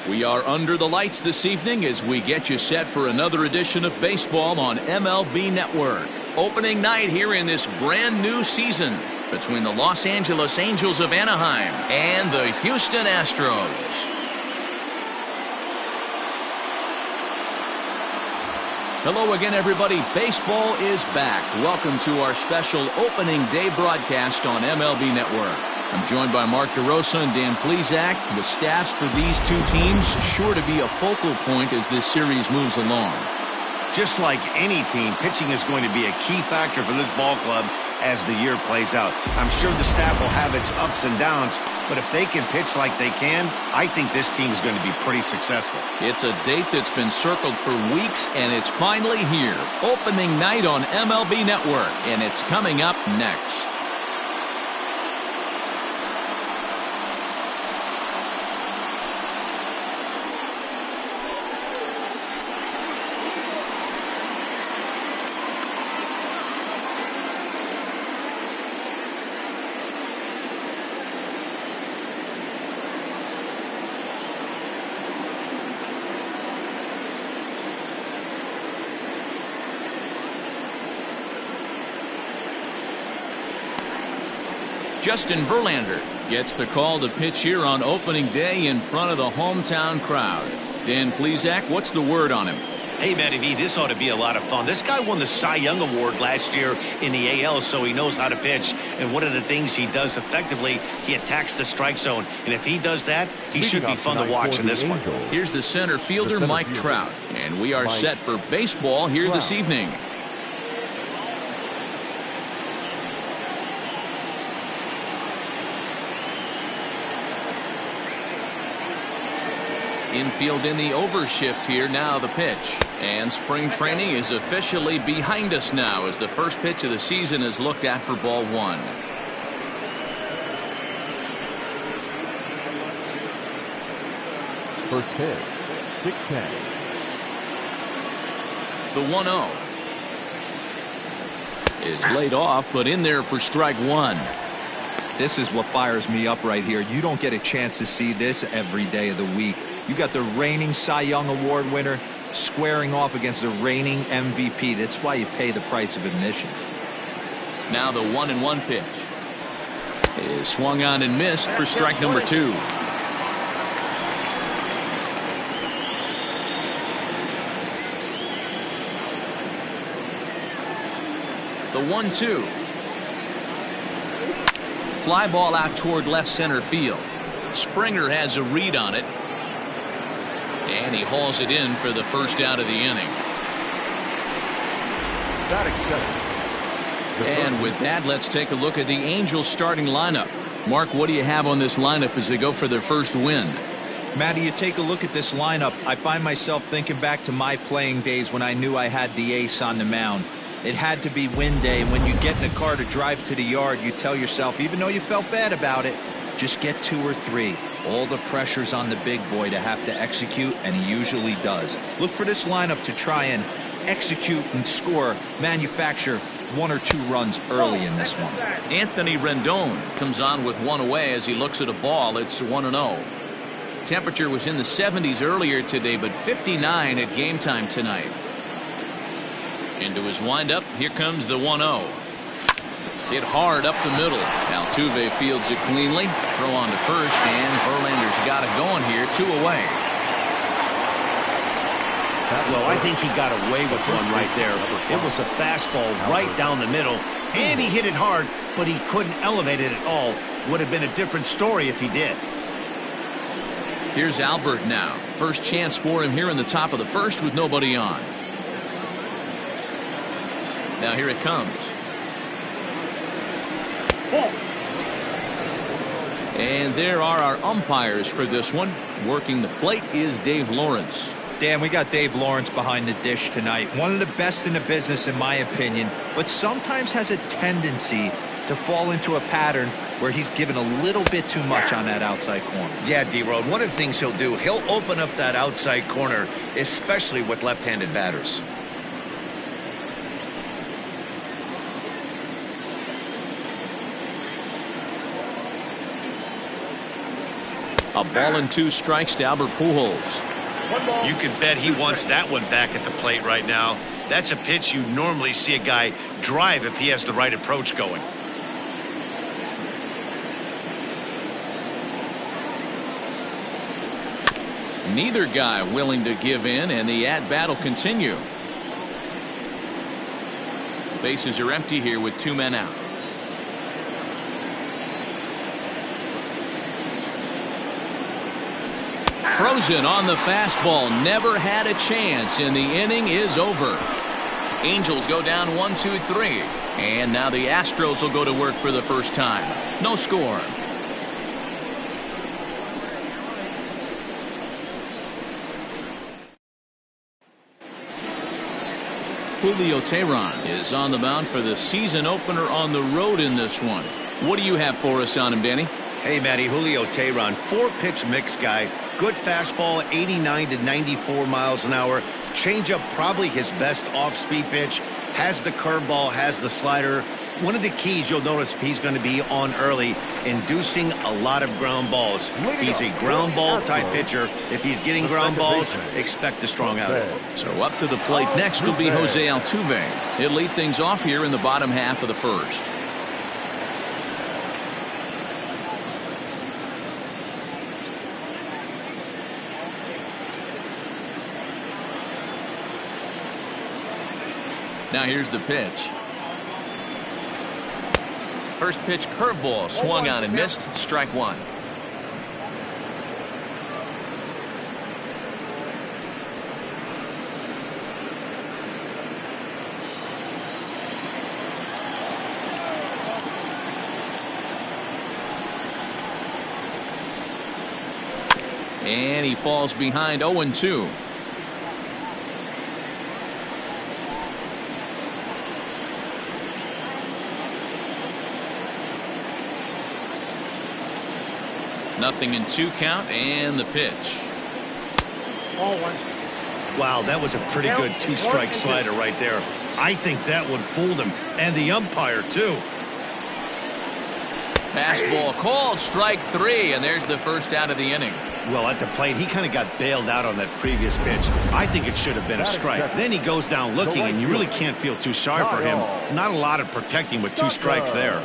We are under the lights this evening as we get you set for another edition of baseball on MLB Network. Opening night here in this brand new season between the Los Angeles Angels of Anaheim and the Houston Astros. Hello again, everybody. Baseball is back. Welcome to our special opening day broadcast on MLB Network. I'm joined by Mark DeRosa and Dan Plesac. The staffs for these two teams sure to be a focal point as this series moves along. Just like any team, pitching is going to be a key factor for this ball club as the year plays out. I'm sure the staff will have its ups and downs, but if they can pitch like they can, I think this team is going to be pretty successful. It's a date that's been circled for weeks, and it's finally here. Opening night on MLB Network, and it's coming up next. Justin Verlander gets the call to pitch here on opening day in front of the hometown crowd. Dan Plesac, what's the word on him? Hey, Matty V, this ought to be a lot of fun. This guy won the Cy Young Award last year in the AL, so he knows how to pitch. And one of the things he does effectively, he attacks the strike zone. And if he does that, he should be fun to watch in this one. Here's the center fielder, Mike Trout. And we are set for baseball here this evening. Infield in the overshift here. Now the pitch. And spring training is officially behind us now as the first pitch of the season is looked at for ball one. First pitch, 6-10. The 1-0 is laid off, but in there for strike one. This is what fires me up right here. You don't get a chance to see this every day of the week. You got the reigning Cy Young Award winner squaring off against the reigning MVP. That's why you pay the price of admission. Now the 1-1 pitch is swung on and missed for strike number two. The 1-2. Fly ball out toward left center field. Springer has a read on it. And he hauls it in for the first out of the inning. And with that, let's take a look at the Angels starting lineup. Mark, what do you have on this lineup as they go for their first win? Matty, you take a look at this lineup. I find myself thinking back to my playing days when I knew I had the ace on the mound. It had to be win day, and when you get in a car to drive to the yard, you tell yourself, even though you felt bad about it, just get 2 or 3. All the pressure's on the big boy to have to execute, and he usually does. Look for this lineup to try and execute and score, manufacture 1 or 2 runs early in this one. Anthony Rendon comes on with one away as he looks at a ball. It's 1-0. Temperature was in the 70s earlier today, but 59 at game time tonight. Into his windup, here comes the 1-0. Hit hard up the middle. Altuve fields it cleanly. Throw on to first, and Verlander's got it going here. 2 away. Well, I think he got away with one right there. It was a fastball right down the middle, and he hit it hard, but he couldn't elevate it at all. Would have been a different story if he did. Here's Albert now. First chance for him here in the top of the first with nobody on. Now here it comes. And there are our umpires for this one. Working the plate is Dave Lawrence. Dan, we got Dave Lawrence behind the dish tonight. One of the best in the business, in my opinion, but sometimes has a tendency to fall into a pattern where he's given a little bit too much on that outside corner. Yeah, D-Road, one of the things he'll do, he'll open up that outside corner, especially with left-handed batters. A ball and 2 strikes to Albert Pujols. You can bet he wants that one back at the plate right now. That's a pitch you normally see a guy drive if he has the right approach going. Neither guy willing to give in, and the at-bat will continue. Bases are empty here with 2 men out. Frozen on the fastball. Never had a chance, and the inning is over. Angels go down 1-2-3. And now the Astros will go to work for the first time. No score. Julio Teheran is on the mound for the season opener on the road in this one. What do you have for us on him, Danny? Hey, Matty, Julio Teheran, 4-pitch mix guy. Good fastball, 89 to 94 miles an hour. Changeup, probably his best off-speed pitch. Has the curveball, has the slider. One of the keys you'll notice he's going to be on early, inducing a lot of ground balls. He's a ground ball type pitcher. If he's getting ground balls, expect a strong out. So up to the plate next will be Jose Altuve. He'll lead things off here in the bottom half of the first. Now here's the pitch. First pitch curveball swung on and missed. Strike 1. And he falls behind 0-2. Nothing in 2 count, and the pitch. Wow, that was a pretty good 2-strike slider right there. I think that one fooled him, and the umpire too. Fastball called, strike 3, and there's the first out of the inning. Well, at the plate, he kind of got bailed out on that previous pitch. I think it should have been a strike. Then he goes down looking, and you really can't feel too sorry for him. Not a lot of protecting with 2 strikes there.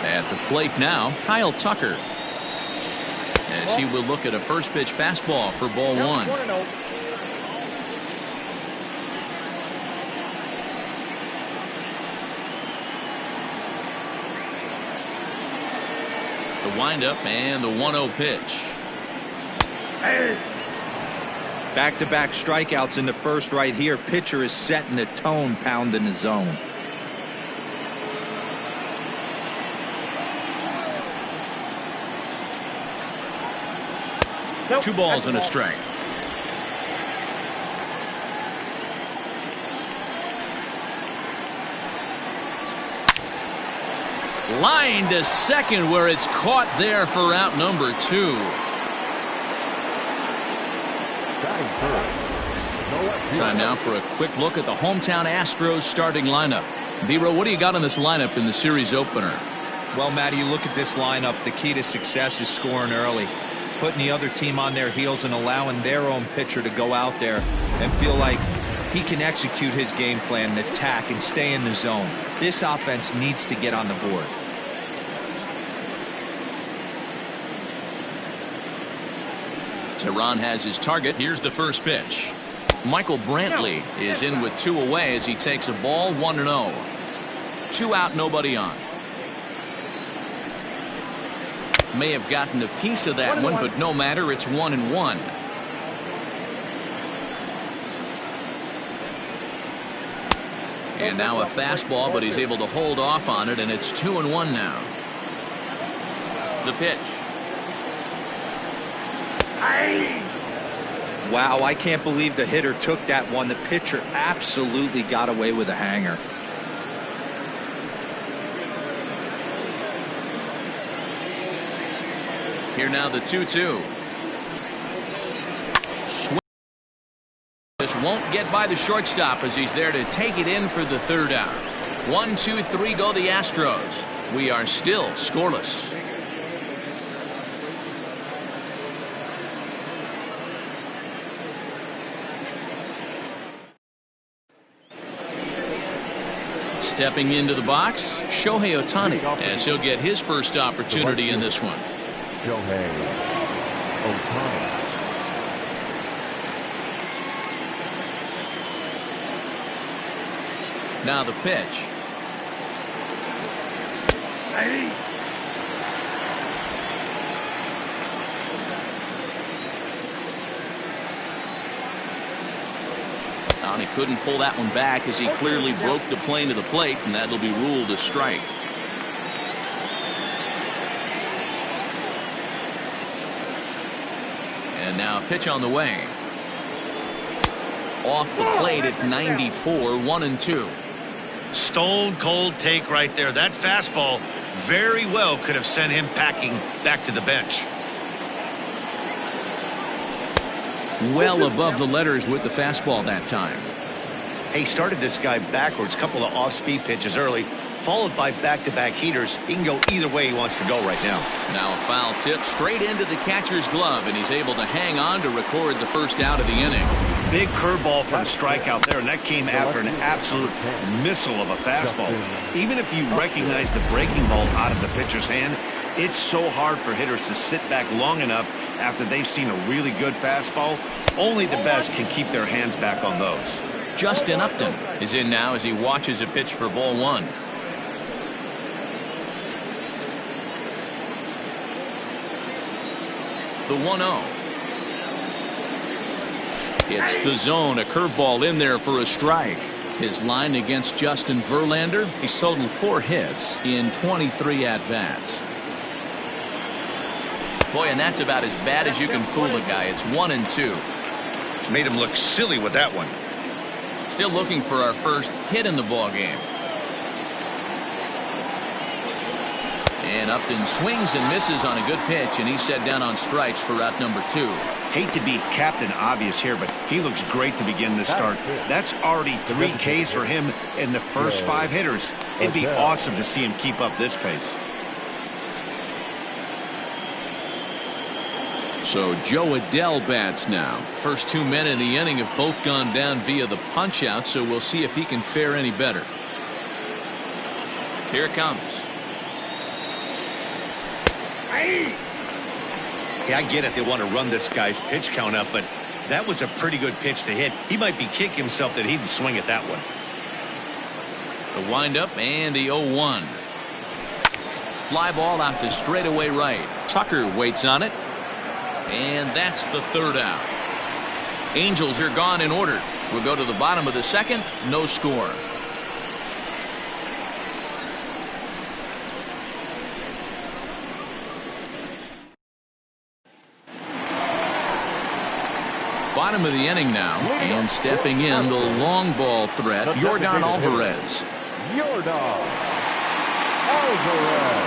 At the plate now, Kyle Tucker. As he will look at a first pitch fastball for ball 1. The windup and the 1-0 pitch. Back-to-back strikeouts in the first right here. Pitcher is setting the tone, pounding the zone. Nope. 2 balls and a strike. Line to second, where it's caught there for out number 2. Time now for a quick look at the hometown Astros starting lineup. B-Row, what do you got on this lineup in the series opener? Well, Matty, you look at this lineup, the key to success is scoring early. Putting the other team on their heels and allowing their own pitcher to go out there and feel like he can execute his game plan and attack and stay in the zone. This offense needs to get on the board. Teheran has his target. Here's the first pitch. Michael Brantley is in with 2 away as he takes a ball 1-0. 2 out, nobody on. May have gotten a piece of that one, but no matter, it's 1-1. And now a fastball, but he's able to hold off on it, and it's 2-1 now. The pitch. Wow, I can't believe the hitter took that one. The pitcher absolutely got away with a hanger. Here now the 2-2. Swing. This won't get by the shortstop as he's there to take it in for the third out. 1, 2, 3 go the Astros. We are still scoreless. Stepping into the box, Shohei Ohtani, as he'll get his first opportunity in this one. Shohei Ohtani. Now the pitch. And he couldn't pull that one back as he clearly broke the plane to the plate, and that'll be ruled a strike. And now a pitch on the way. Off the plate at 94, 1-2. Stone cold take right there. That fastball very well could have sent him packing back to the bench. Well above the letters with the fastball that time. He started this guy backwards, couple of off-speed pitches early, followed by back-to-back heaters. He can go either way he wants to go right now. Now a foul tip straight into the catcher's glove, and he's able to hang on to record the first out of the inning. Big curveball for the strikeout there, and that came after an absolute missile of a fastball. Even if you recognize the breaking ball out of the pitcher's hand, it's so hard for hitters to sit back long enough after they've seen a really good fastball. Only the best can keep their hands back on those. Justin Upton is in now as he watches a pitch for ball one. The 1-0. It's the zone, a curveball in there for a strike. His line against Justin Verlander, he's totaled 4 hits in 23 at-bats. Boy, and that's about as bad as you can fool a guy. It's 1-2. Made him look silly with that one. Still looking for our first hit in the ball game. And Upton swings and misses on a good pitch, and he's set down on strikes for out number 2. Hate to be Captain Obvious here, but he looks great to begin this start. That's already 3 Ks for him in the first 5 hitters. It'd be awesome to see him keep up this pace. So Joe Adell bats now. First 2 men in the inning have both gone down via the punch-out, so we'll see if he can fare any better. Here it comes. Yeah, I get it. They want to run this guy's pitch count up, but that was a pretty good pitch to hit. He might be kicking himself that he didn't swing at that one. The windup and the 0-1. Fly ball out to straightaway right. Tucker waits on it. And that's the third out. Angels are gone in order. We'll go to the bottom of the second. No score. Bottom of the inning now, and stepping in the long ball threat, Yordan Alvarez. Yordan Alvarez.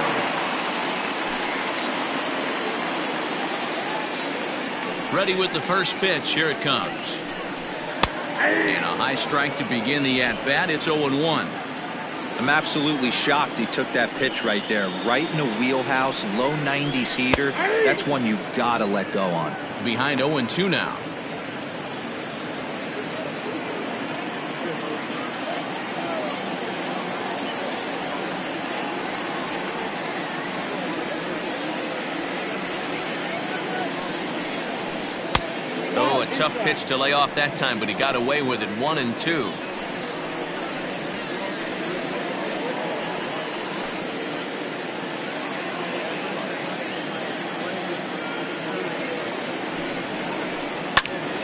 Ready with the first pitch. Here it comes. And a high strike to begin the at-bat. It's 0-1. I'm absolutely shocked he took that pitch right there. Right in the wheelhouse, low 90s heater. That's one you gotta let go on. Behind 0-2 now. Oh, a tough pitch to lay off that time, but he got away with it. 1-2.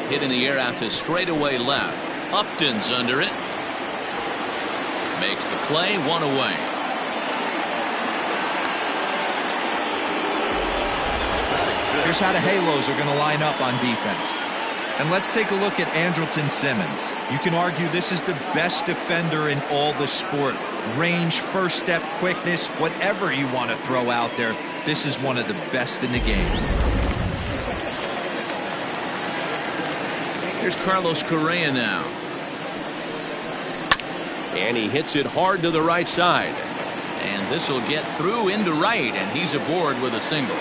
Hit in the air out to straightaway left. Upton's under it. Makes the play, 1 away. Here's how the Halos are going to line up on defense. And let's take a look at Andrelton Simmons. You can argue this is the best defender in all the sport. Range, first step, quickness, whatever you want to throw out there, this is one of the best in the game. Here's Carlos Correa now. And he hits it hard to the right side. And this will get through into right, and he's aboard with a single.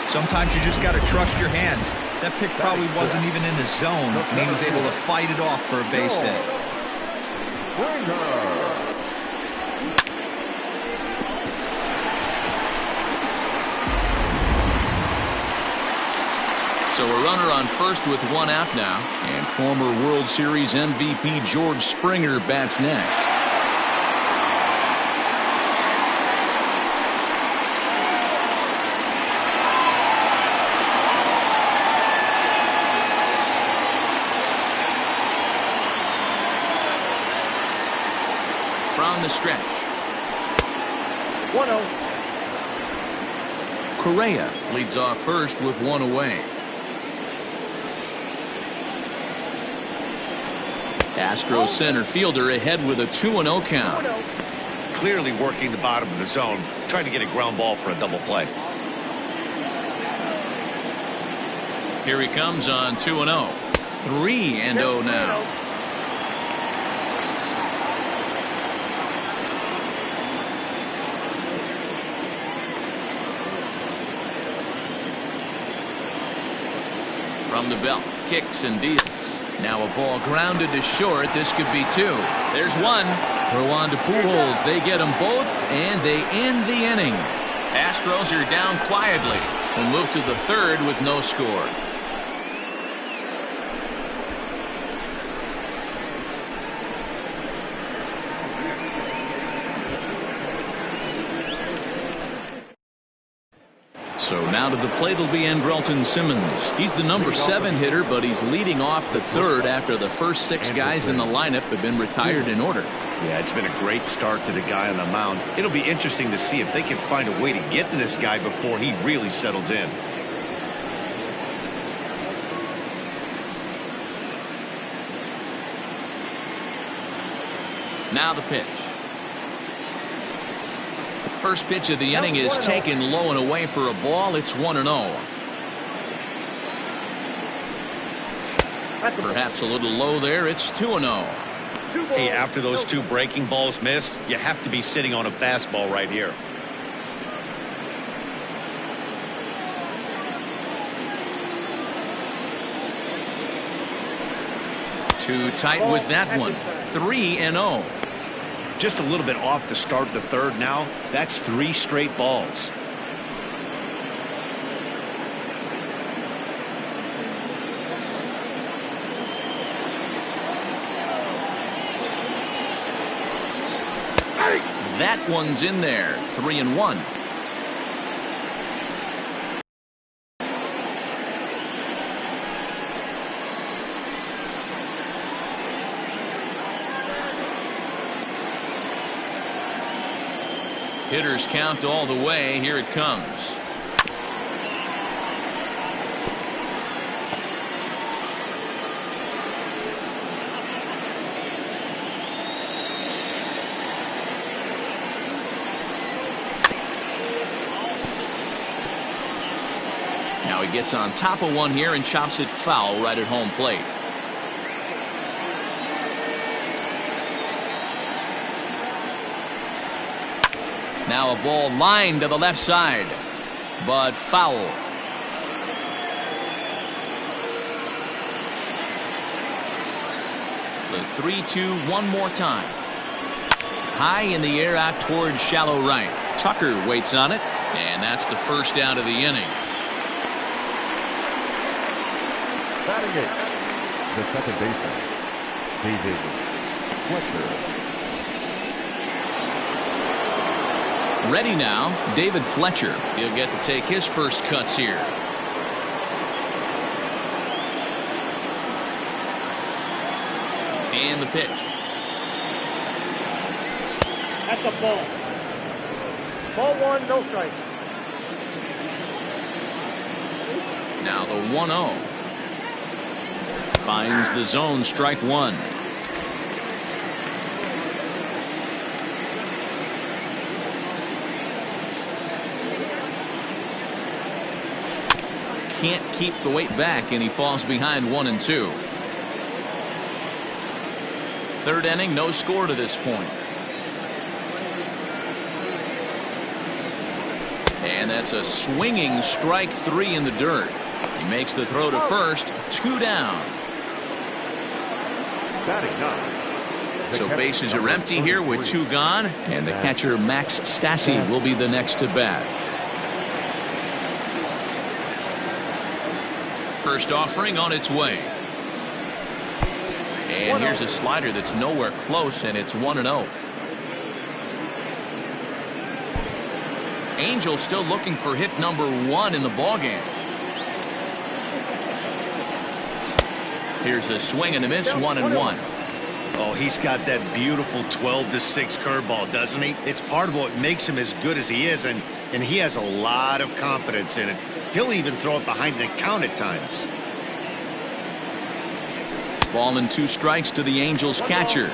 Sometimes you just got to trust your hands. That pitch probably wasn't even in the zone, and he was able to fight it off for a base hit. So a runner on first with one out now. And former World Series MVP George Springer bats next. From the stretch. 1-0. Correa leads off first with one away. Astros center fielder ahead with a 2-0 count. Clearly working the bottom of the zone, trying to get a ground ball for a double play. Here he comes on 2-0. 3-0 now. From the belt, kicks and deals. Now a ball grounded to short. This could be two. There's one. Throw on to Pujols. They get them both, and they end the inning. Astros are down quietly. We'll move to the third with no score. So now to the plate will be Andrelton Simmons. He's the number 7 hitter, but he's leading off the third after the first 6 guys in the lineup have been retired in order. Yeah, it's been a great start to the guy on the mound. It'll be interesting to see if they can find a way to get to this guy before he really settles in. Now the pitch. First pitch of the inning is taken low and away for a ball. It's 1-0. Perhaps a little low there. It's 2-0. Hey, after those 2 breaking balls missed, you have to be sitting on a fastball right here. Too tight with that one. 3-0. Just a little bit off to start the third now. That's 3 straight balls. That one's in there. 3-1. Hitters count all the way. Here it comes. Now he gets on top of one here and chops it foul right at home plate. Now a ball lined to the left side, but foul. The 3-2 one more time. High in the air out towards shallow right. Tucker waits on it, and that's the first out of the inning. Batting it, the second baseman, David Fletcher. Ready now, David Fletcher. He'll get to take his first cuts here. And the pitch. That's a ball. Ball 1, no strikes. Now the 1-0. Finds the zone, strike 1. Can't keep the weight back, and he falls behind 1 and 2. Third inning, no score to this point. And that's a swinging strike 3 in the dirt. He makes the throw to first. 2 down. So bases are empty here with 2 gone. And the catcher, Max Stassi, will be the next to bat. First offering on its way. And here's a slider that's nowhere close, and it's 1-0. Angels still looking for hit number 1 in the ballgame. Here's a swing and a miss, 1-1. Oh, he's got that beautiful 12-6 curveball, doesn't he? It's part of what makes him as good as he is, and he has a lot of confidence in it. He'll even throw it behind the count at times. Ball and 2 strikes to the Angels catcher.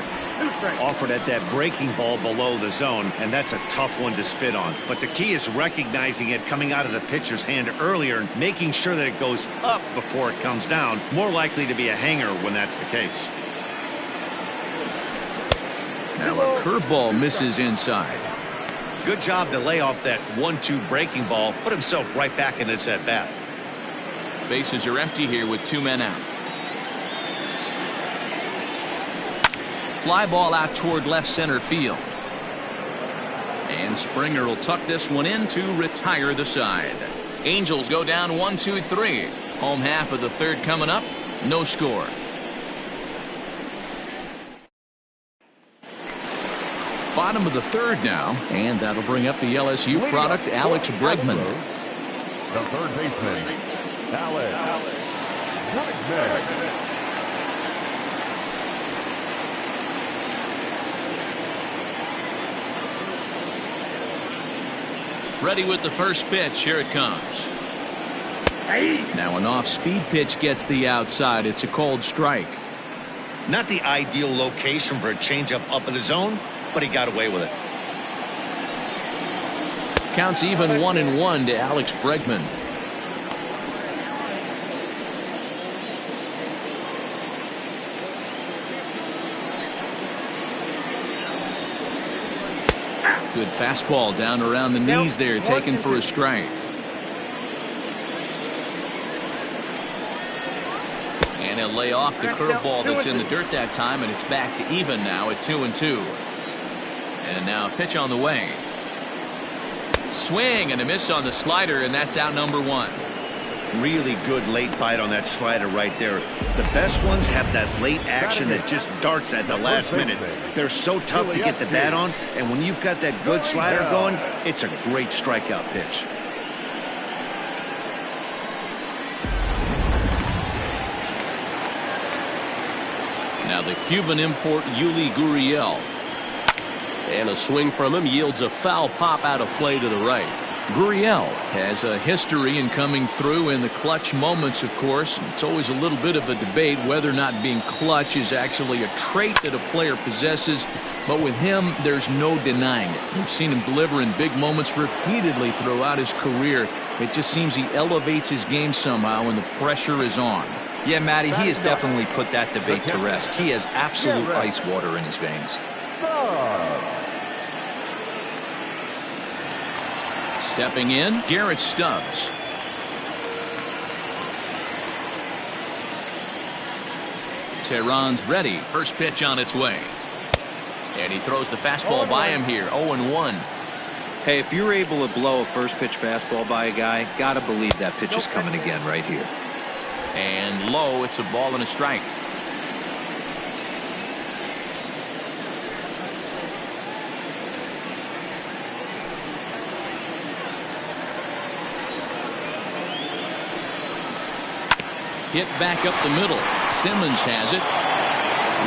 Offered at that breaking ball below the zone, and that's a tough one to spit on. But the key is recognizing it coming out of the pitcher's hand earlier and making sure that it goes up before it comes down. More likely to be a hanger when that's the case. Now a curveball misses inside. Good job to lay off that 1-2 breaking ball, put himself right back in this at bat. Bases are empty here with 2 men out. Fly ball out toward left center field. And Springer will tuck this one in to retire the side. Angels go down 1-2-3. Home half of the third coming up. No score. Bottom of the third now, and that'll bring up the LSU product, Alex Bregman. The third baseman, Alex Bregman. Ready with the first pitch. Here it comes. Now an off-speed pitch gets the outside. It's a cold strike. Not the ideal location for a changeup up in the zone, but he got away with it. Counts even 1-1 to Alex Bregman. Good fastball down around the knees there, taken for a strike. And he'll lay off the curveball that's in the dirt that time, and it's back to even now at 2-2. And now a pitch on the way. Swing and a miss on the slider, and that's out number 1. Really good late bite on that slider right there. The best ones have that late action that just darts at the last minute. They're so tough to get the bat on, and when you've got that good slider going, it's a great strikeout pitch. Now the Cuban import Yuli Gurriel. And a swing from him yields a foul pop out of play to the right. Gurriel has a history in coming through in the clutch moments, of course. It's always a little bit of a debate whether or not being clutch is actually a trait that a player possesses. But with him, there's no denying it. We've seen him deliver in big moments repeatedly throughout his career. It just seems he elevates his game somehow when the pressure is on. Yeah, Matty, he has definitely put that debate to rest. He has absolute ice water in his veins. Stepping in, Garrett Stubbs. Tehran's ready. First pitch on its way. And he throws the fastball by him here. 0-1. Hey, if you're able to blow a first pitch fastball by a guy, gotta believe that pitch is coming again right here. And low, it's a ball and a strike. Hit back up the middle. Simmons has it.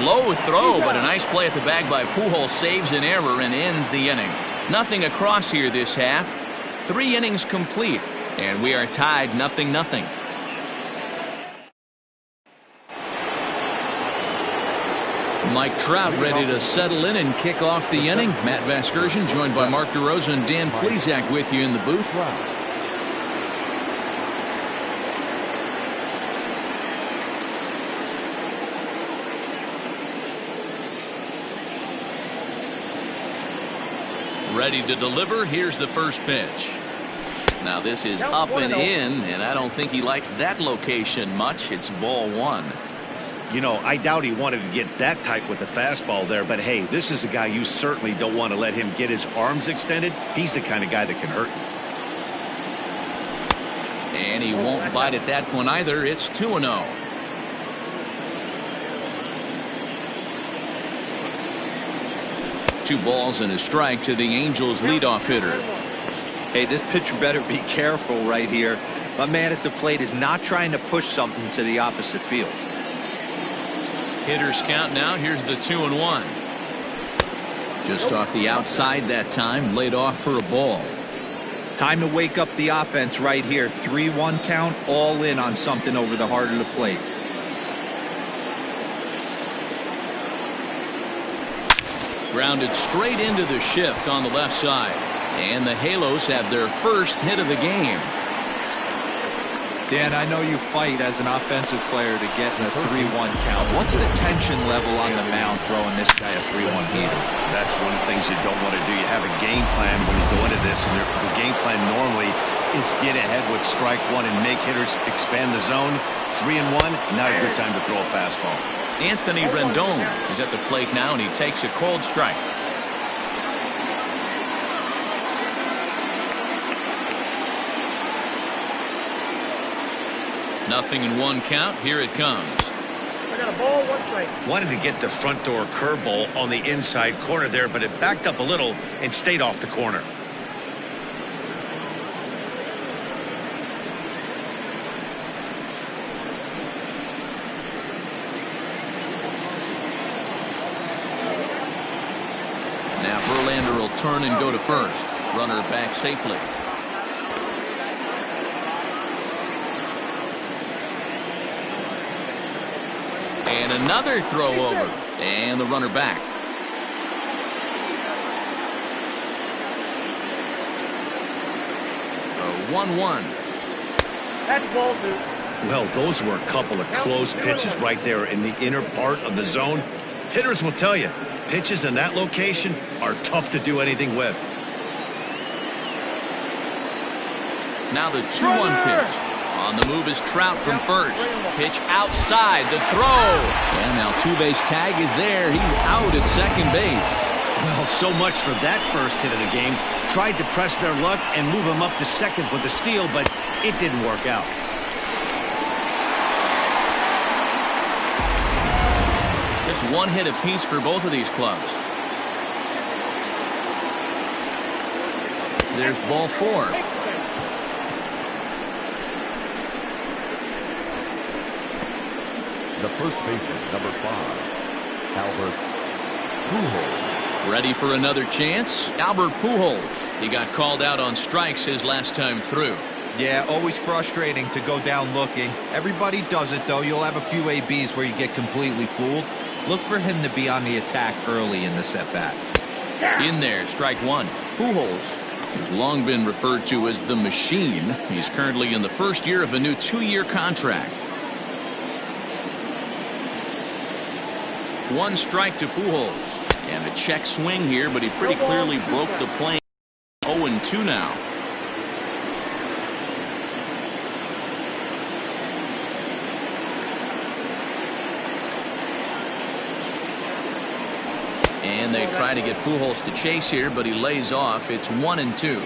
Low throw, but a nice play at the bag by Pujols. Saves an error and ends the inning. Nothing across here this half. 3 innings complete, and we are tied 0-0. Mike Trout ready to settle in and kick off the inning. Matt Vasgersian joined by Mark DeRosa and Dan Plesac with you in the booth. Ready to deliver. Here's the first pitch. Now this is up and in, and I don't think he likes that location much. It's ball one. You know, I doubt he wanted to get that tight with the fastball there, but hey, this is a guy you certainly don't want to let him get his arms extended. He's the kind of guy that can hurt you. And he won't bite at that one either. It's 2-0. Two balls and a strike to the Angels leadoff hitter. Hey, this pitcher better be careful right here. My man at the plate is not trying to push something to the opposite field. Hitters count now. Here's the 2-1. Just off the outside that time, laid off for a ball. Time to wake up the offense right here. 3-1 count, all in on something over the heart of the plate. Grounded straight into the shift on the left side. And the Halos have their first hit of the game. Dan, I know you fight as an offensive player to get in a 3-1 count. What's the tension level on the mound throwing this guy a 3-1 heater? That's one of the things you don't want to do. You have a game plan when you go into this, and the game plan normally is get ahead with strike one and make hitters expand the zone. 3-1, not a good time to throw a fastball. Anthony Rendon is at the plate now, and he takes a cold strike. Nothing in one count. Here it comes. I got a ball, 1 strike. Wanted to get the front door curveball on the inside corner there, but it backed up a little and stayed off the corner. Now Verlander will turn and go to first. Runner back safely. And another throw over. And the runner back. A 1-1. That's ball 2. Well, those were a couple of close pitches right there in the inner part of the zone. Hitters will tell you, pitches in that location are tough to do anything with. Now the 2-1 pitch. On the move is Trout from first. Pitch outside, the throw. And now two-base tag is there. He's out at second base. Well, so much for that first hit of the game. Tried to press their luck and move him up to second with the steal, but it didn't work out. Just one hit apiece for both of these clubs. There's ball 4. The first baseman, number 5, Albert Pujols. Ready for another chance? Albert Pujols. He got called out on strikes his last time through. Yeah, always frustrating to go down looking. Everybody does it, though. You'll have a few ABs where you get completely fooled. Look for him to be on the attack early in the set-back. In there, strike one. Pujols has long been referred to as the machine. He's currently in the first year of a new 2-year contract. One strike to Pujols. And a check swing here, but he pretty clearly broke the plane. 0-2 now. And they try to get Pujols to chase here, but he lays off. It's 1-2.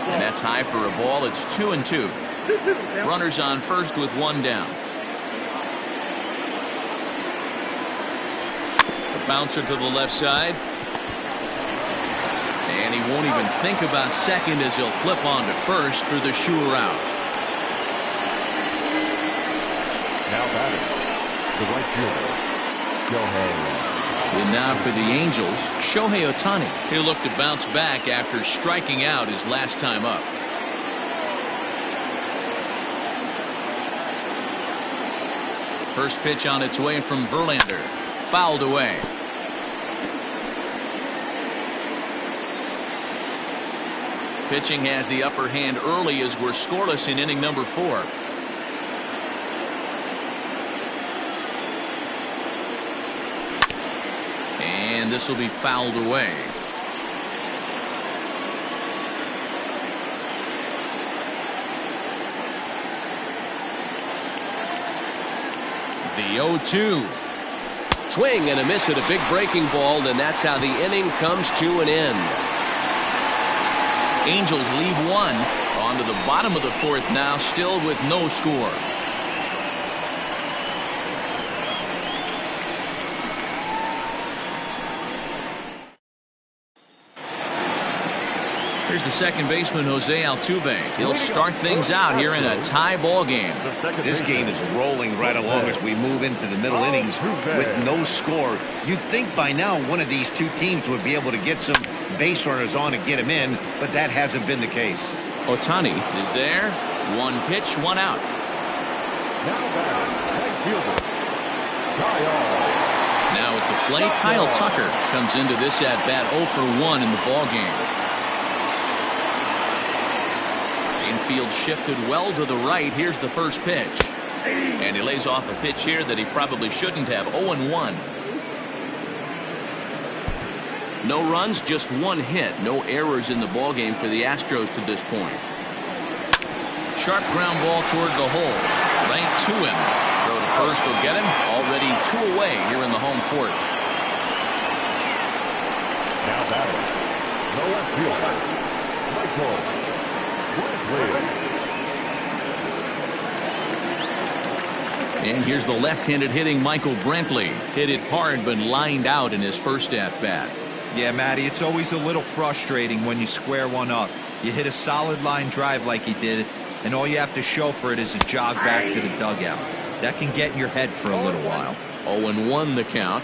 And that's high for a ball. It's 2-2. Runners on first with one down. The bouncer to the left side. And he won't even think about second as he'll flip on to first for the sure out. Now batting, the right fielder, Shohei. And now for the Angels, Shohei Ohtani. He'll look to bounce back after striking out his last time up. First pitch on its way from Verlander. Fouled away. Pitching has the upper hand early as we're scoreless in inning number 4. and this will be fouled away. The 0-2. Swing and a miss at a big breaking ball, and that's how the inning comes to an end. Angels leave one. On to the bottom of the fourth now, still with no score. Here's the second baseman, Jose Altuve. He'll start things out here in a tie ball game. This game is rolling right along as we move into the middle innings with no score. You'd think by now one of these two teams would be able to get some base runners on and get him in, but that hasn't been the case. Otani is there. One pitch, one out. Now at the plate, Kyle Tucker comes into this at-bat 0 for 1 in the ball game. Infield shifted well to the right. Here's the first pitch. And he lays off a pitch here that he probably shouldn't have. 0-1. No runs, just one hit. No errors in the ball game for the Astros to this point. Sharp ground ball toward the hole. Right to him. Throw to first will get him. Already 2 away here in the home fourth. Now batting. No left fielder. Michael. And here's the left-handed hitting Michael Brantley. Hit it hard but lined out in his first at-bat. Yeah, Matty, it's always a little frustrating when you square one up. You hit a solid line drive like he did, and all you have to show for it is a jog back to the dugout. That can get in your head for a little while. 0-1 the count.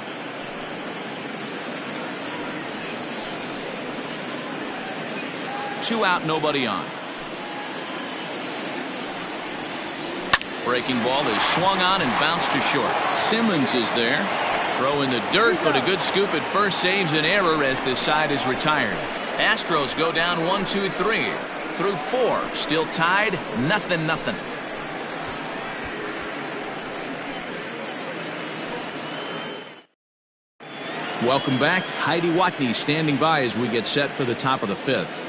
Two out, nobody on. Breaking ball is swung on and bounced to short. Simmons is there. Throw in the dirt, but a good scoop at first saves an error as this side is retired. Astros go down 1-2-3 through 4. Still tied, 0-0. Welcome back. Heidi Watney standing by as we get set for the top of the 5th.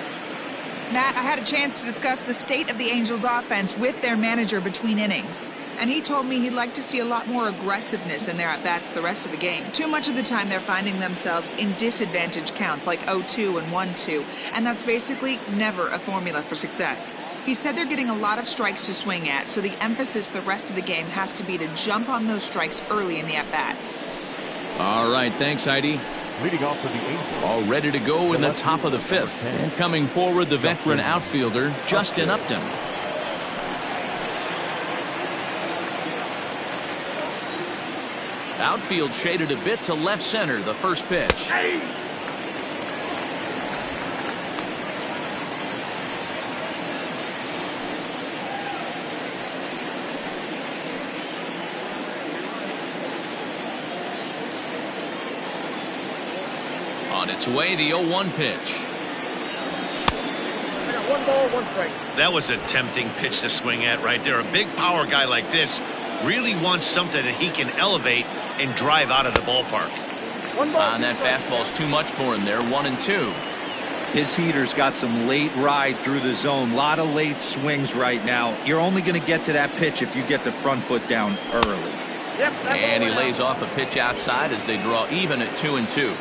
Matt, I had a chance to discuss the state of the Angels offense with their manager between innings. And he told me he'd like to see a lot more aggressiveness in their at-bats the rest of the game. Too much of the time they're finding themselves in disadvantage counts like 0-2 and 1-2. And that's basically never a formula for success. He said they're getting a lot of strikes to swing at, so the emphasis the rest of the game has to be to jump on those strikes early in the at-bat. All right, thanks, Heidi. Leading off for the Angels. All ready to go in the top of the 5th. And coming forward, the veteran outfielder, Justin Upton. Outfield shaded a bit to left center, the first pitch. On its way, the 0-1 pitch. I got 1 ball, 1 strike. That was a tempting pitch to swing at right there. A big power guy like this really wants something that he can elevate and drive out of the ballpark. 1 ball. And that fastball's too much for him there. 1-2. His heater's got some late ride through the zone. A lot of late swings right now. You're only going to get to that pitch if you get the front foot down early. Yep, And he lays off a pitch outside as they draw even at 2-2.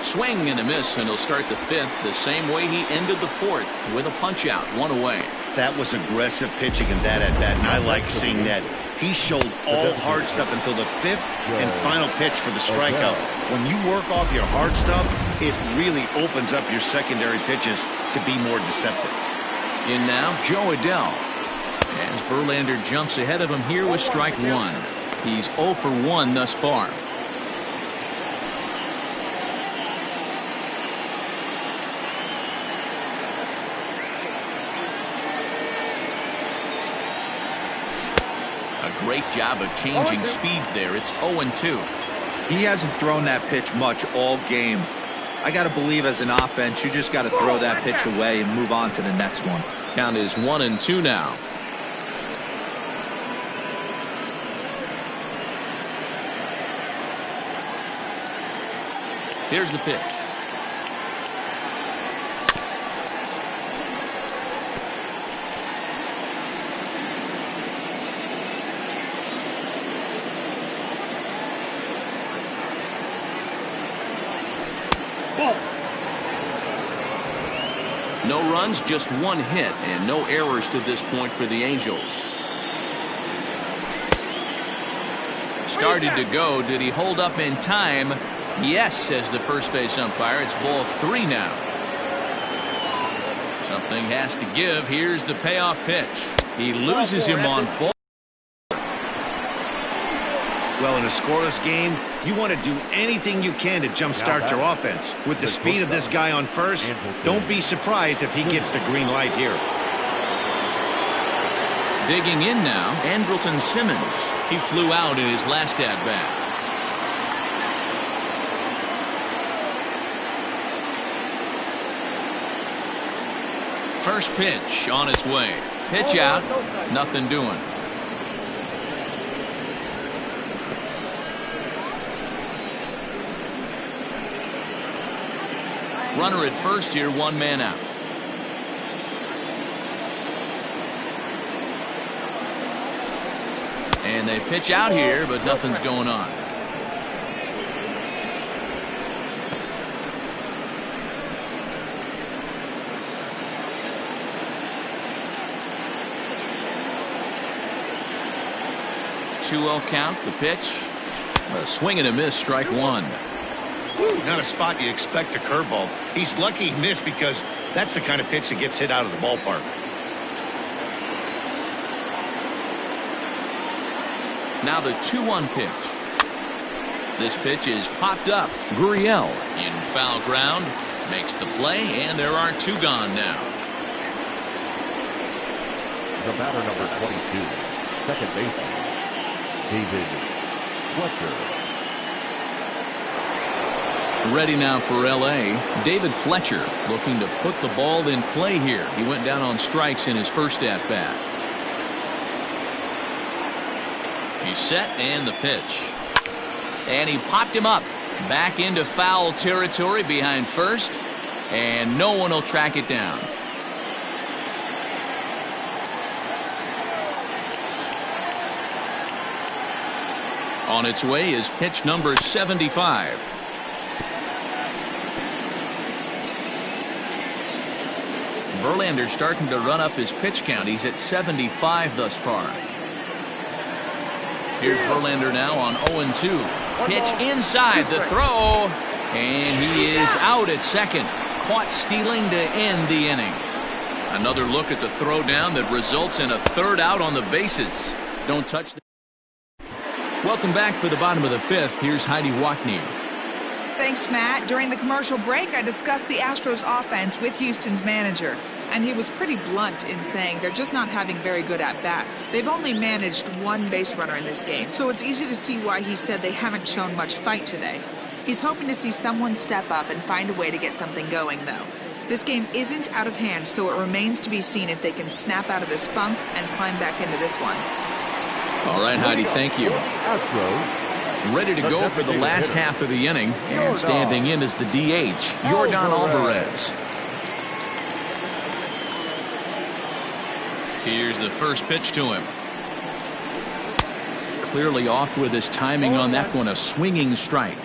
Swing and a miss, and he'll start the 5th the same way he ended the 4th with a punch out, 1 away. That was aggressive pitching in that at bat, and I like seeing that. He showed all hard stuff until the 5th and final pitch for the strikeout. When you work off your hard stuff, it really opens up your secondary pitches to be more deceptive. In now, Joe Adell. As Verlander jumps ahead of him here with strike 1. He's 0 for 1 thus far. Great job of changing speeds there. It's 0-2. He hasn't thrown that pitch much all game. I got to believe as an offense, you just got to throw that pitch away and move on to the next one. Count is 1-2 now. Here's the pitch. No runs, just one hit, and no errors to this point for the Angels. Started to go. Did he hold up in time? Yes, says the first base umpire. It's ball 3 now. Something has to give. Here's the payoff pitch. He loses him on ball. Well, in a scoreless game, you want to do anything you can to jumpstart your offense. With the speed of this guy on first, don't be surprised if he gets the green light here. Digging in now, Andrelton Simmons. He flew out in his last at-bat. First pitch on its way. Pitch out. Nothing doing. Runner at first here, 1 man out. And they pitch out here, but nothing's going on. Two-0 count, the pitch. A swing and a miss, strike 1. Not a spot you expect a curveball. He's lucky he missed because that's the kind of pitch that gets hit out of the ballpark. Now the 2-1 pitch. This pitch is popped up. Gurriel in foul ground makes the play, and there are 2 gone now. The batter, number 22, second baseman, David Fletcher. Ready now for L.A. David Fletcher looking to put the ball in play here. He went down on strikes in his first at-bat. He's set, and the pitch. And he popped him up. Back into foul territory behind first, and no one will track it down. On its way is pitch number 75. Verlander starting to run up his pitch count. He's at 75 thus far. Here's Verlander now on 0-2. Pitch inside, the throw, and he is out at second. Caught stealing to end the inning. Another look at the throw down that results in a third out on the bases. Don't touch the... Welcome back for the bottom of the 5th. Here's Heidi Watney. Thanks, Matt. During the commercial break, I discussed the Astros offense with Houston's manager. And he was pretty blunt in saying they're just not having very good at-bats. They've only managed 1 base runner in this game, so it's easy to see why he said they haven't shown much fight today. He's hoping to see someone step up and find a way to get something going, though. This game isn't out of hand, so it remains to be seen if they can snap out of this funk and climb back into this one. All right, Heidi, thank you. Ready to go for the last half of the inning, and standing in is the DH, Yordan Alvarez. Here's the first pitch to him. Clearly off with his timing on that one, a swinging strike.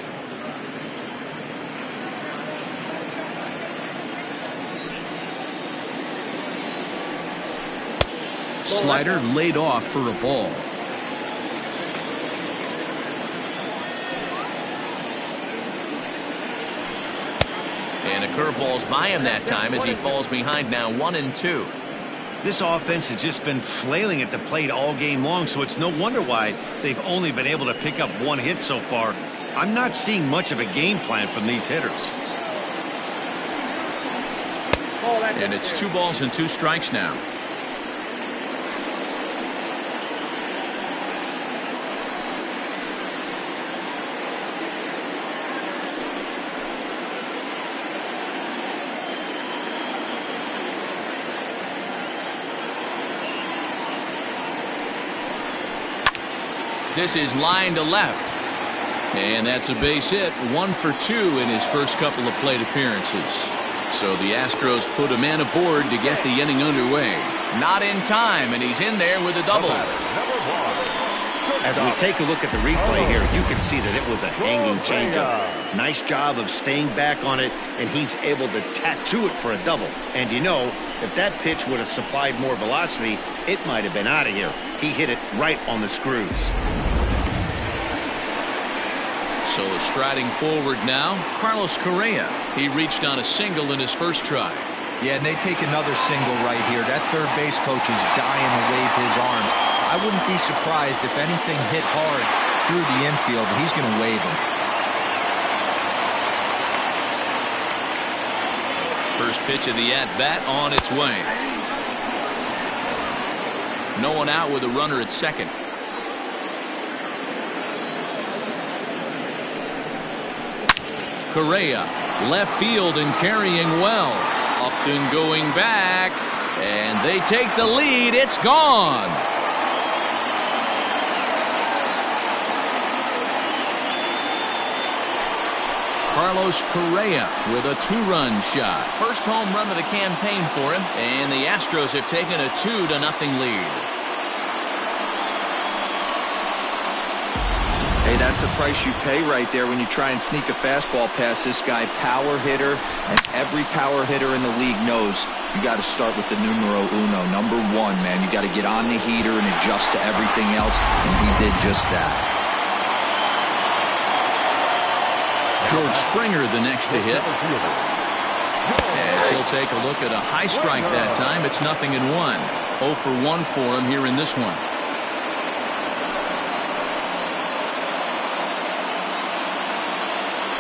Slider laid off for a ball. And a curveball's by him that time as he falls behind now 1-2. This offense has just been flailing at the plate all game long, so it's no wonder why they've only been able to pick up 1 hit so far. I'm not seeing much of a game plan from these hitters. And it's 2 balls and 2 strikes now. This is line to left. And that's a base hit. 1 for 2 in his first couple of plate appearances. So the Astros put a man aboard to get the inning underway. Not in time, and he's in there with a double. As we take a look at the replay here, you can see that it was a hanging changeup. Nice job of staying back on it, and he's able to tattoo it for a double. And you know, if that pitch would have supplied more velocity, it might have been out of here. He hit it right on the screws. So striding forward now, Carlos Correa. He reached on a single in his first try. Yeah, and they take another single right here. That third base coach is dying to wave his arms. I wouldn't be surprised if anything hit hard through the infield. He's going to wave them. First pitch of the at-bat on its way. No one out with a runner at second. Correa, left field and carrying well. Upton going back, and they take the lead. It's gone. Carlos Correa with a 2-run shot. First home run of the campaign for him, and the Astros have taken a 2-0 lead. Hey, that's the price you pay right there when you try and sneak a fastball past this guy. Power hitter, and every power hitter in the league knows you got to start with the numero uno, number 1, man. You got to get on the heater and adjust to everything else, and he did just that. George Springer the next to hit. As he'll take a look at a high strike that time. It's 0-1. 0 for 1 for him here in this one.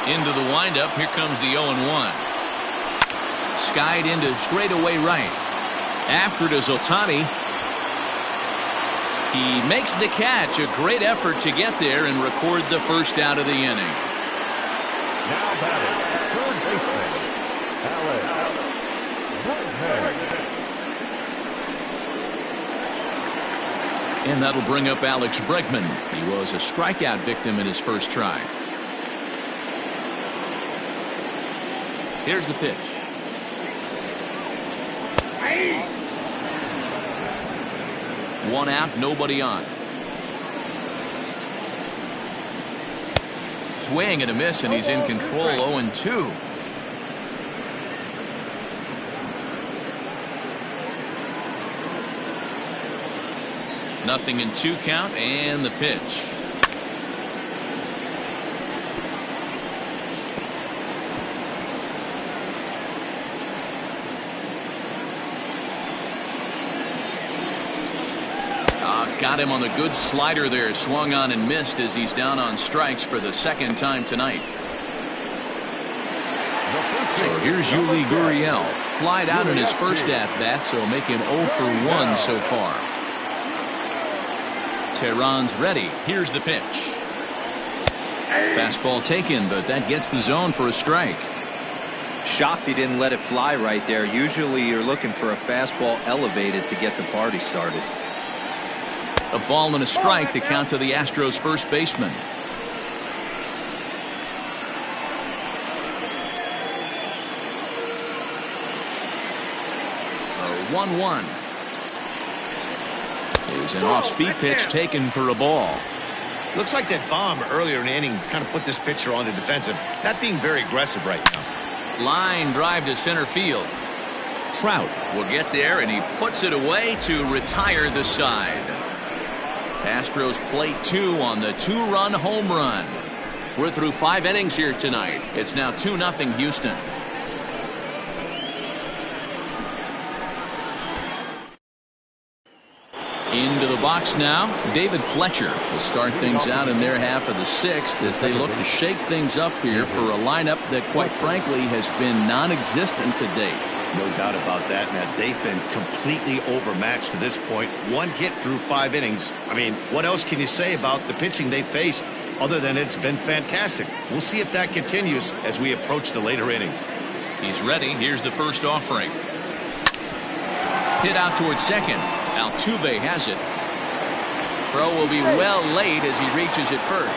Into the windup. Here comes the 0-1. Skied into straightaway right. After it is Ohtani. He makes the catch. A great effort to get there and record the first out of the inning. Now batting, third baseman, Alex Bregman. And that'll bring up Alex Bregman. He was a strikeout victim in his first try. Here's the pitch. One out, nobody on. Swing and a miss, and he's in control. 0-2. Nothing in 2 count, and the pitch. Got him on a good slider there. Swung on and missed as he's down on strikes for the second time tonight. So here's Yuli Gurriel. Flied out in his first at-bat, so making 0 for 1 so far. Tehran's ready. Here's the pitch. Fastball taken, but that gets the zone for a strike. Shocked he didn't let it fly right there. Usually you're looking for a fastball elevated to get the party started. A ball and a strike to count to the Astros first baseman. A 1-1. Is an off-speed pitch taken for a ball. Looks like that bomb earlier in the inning kind of put this pitcher on the defensive. Not being very aggressive right now. Line drive to center field. Trout will get there, and he puts it away to retire the side. Astros plate 2 on the 2-run home run. We're through 5 innings here tonight. It's now 2-0 Houston. Into the box now, David Fletcher will start things out in their half of the 6th as they look to shake things up here for a lineup that, quite frankly, has been non-existent to date. No doubt about that, and that they've been completely overmatched to this point. 1 hit through 5 innings. I mean, what else can you say about the pitching they faced other than it's been fantastic? We'll see if that continues as we approach the later inning. He's ready. Here's the first offering. Hit out towards second. Altuve has it. Throw will be well late as he reaches it first.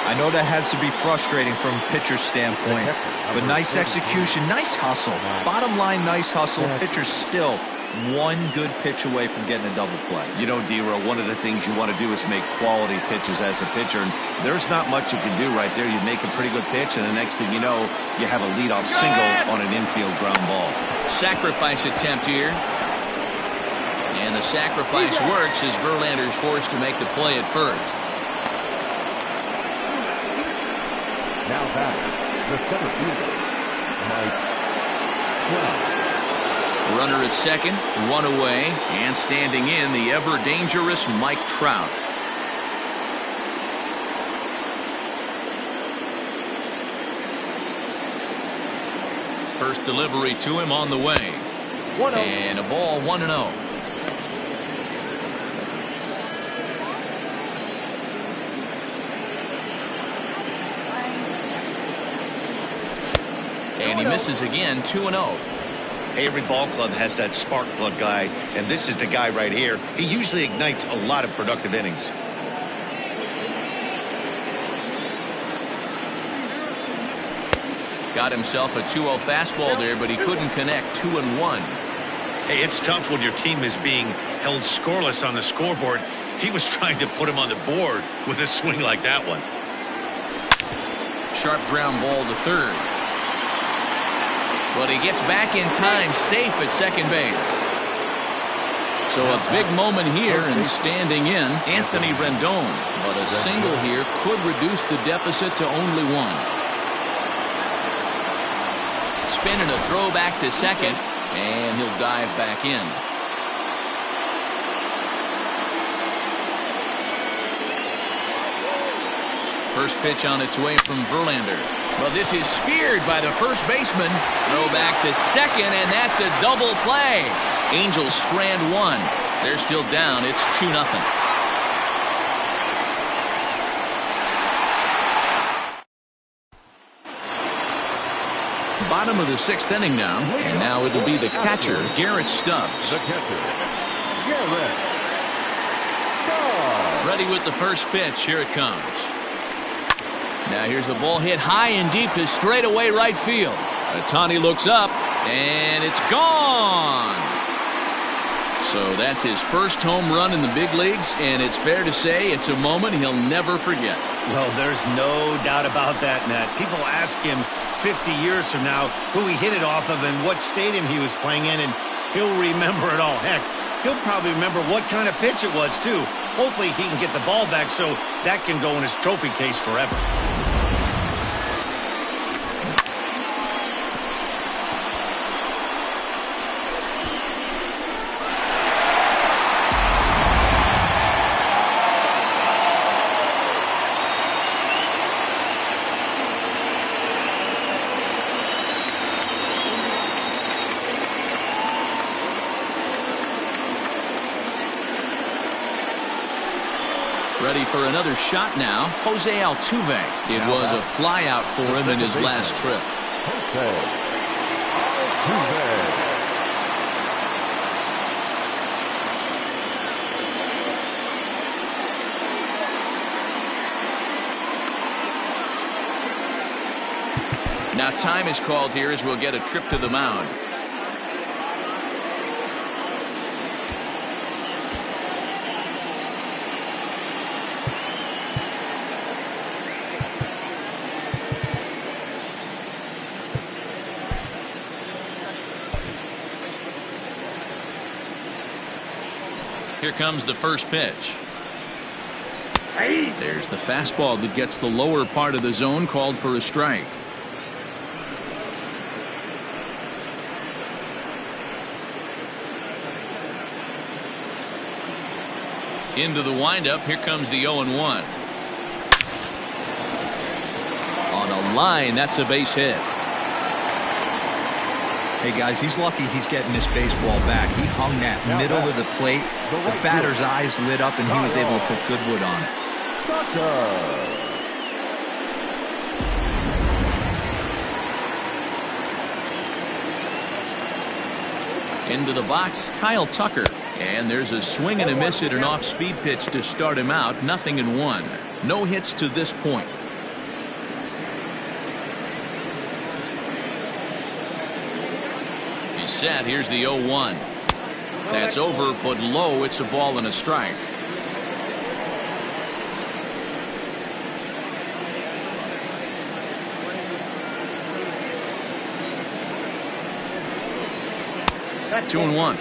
I know that has to be frustrating from a pitcher's standpoint, but nice execution, nice hustle. Bottom line, nice hustle. Pitcher's still one good pitch away from getting a double play. You know, D-Row, one of the things you want to do is make quality pitches as a pitcher, and there's not much you can do right there. You make a pretty good pitch, and the next thing you know, you have a leadoff single on an infield ground ball. Sacrifice attempt here. And the sacrifice works as Verlander's forced to make the play at first. Now back, the center fielder, Mike Trout. Runner at second, one away, and standing in the ever-dangerous Mike Trout. First delivery to him on the way. And a ball 1-0. And he misses again, 2-0. Every ball club has that spark plug guy, and this is the guy right here. He usually ignites a lot of productive innings. Got himself a 2-0 fastball there, but he couldn't connect. 2-1. Hey, it's tough when your team is being held scoreless on the scoreboard. He was trying to put him on the board with a swing like that one. Sharp ground ball to third. But he gets back in time, safe at second base. So a big moment here, and standing in, Anthony Rendon. But a single here could reduce the deficit to only one. Spin and a throw back to second, and he'll dive back in. First pitch on its way from Verlander. Well, this is speared by the first baseman. Throw back to second, and that's a double play. Angels strand one. They're still down. It's 2-0. Bottom of the sixth inning now, and now it'll be the catcher, Garrett Stubbs. The catcher, Garrett Stubbs. Ready with the first pitch. Here it comes. Now here's the ball hit high and deep to straightaway right field. Ohtani looks up, and it's gone. So that's his first home run in the big leagues, and it's fair to say it's a moment he'll never forget. Well, there's no doubt about that, Nat. People ask him 50 years from now who he hit it off of and what stadium he was playing in, and he'll remember it all. Heck, he'll probably remember what kind of pitch it was, too. Hopefully he can get the ball back so that can go in his trophy case forever. Ready for another shot now. Jose Altuve. It was a flyout for him in his last trip. Jose Altuve. Now time is called here as we'll get a trip to the mound. Here comes the first pitch. There's the fastball that gets the lower part of the zone, called for a strike. Into the windup. Here comes the 0-1. On a line, that's a base hit. Hey, guys, he's lucky he's getting this baseball back. He hung that middle of the plate. The batter's eyes lit up, and he was able to put good wood on it. Into the box, Kyle Tucker. And there's a swing and a miss at an off-speed pitch to start him out. 0-1. No hits to this point. set. Here's the 0-1. That's over, but low. It's a ball and a strike. Two and one.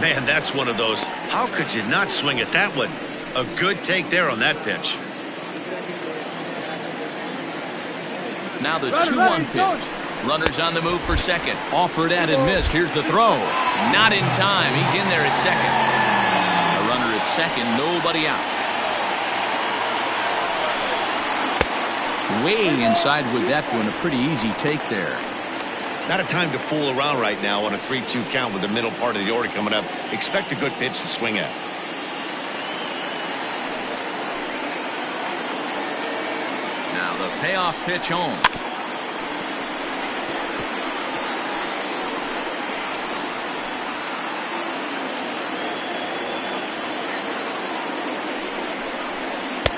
Man, that's one of those. How could you not swing at that one? A good take there on that pitch. Now the 2-1 pitch. Runners on the move for second. Offered at and missed. Here's the throw. Not in time. He's in there at second. A runner at second. Nobody out. Way inside with that one. A pretty easy take there. Not a time to fool around right now on a 3-2 count with the middle part of the order coming up. Expect a good pitch to swing at. Now the payoff pitch home.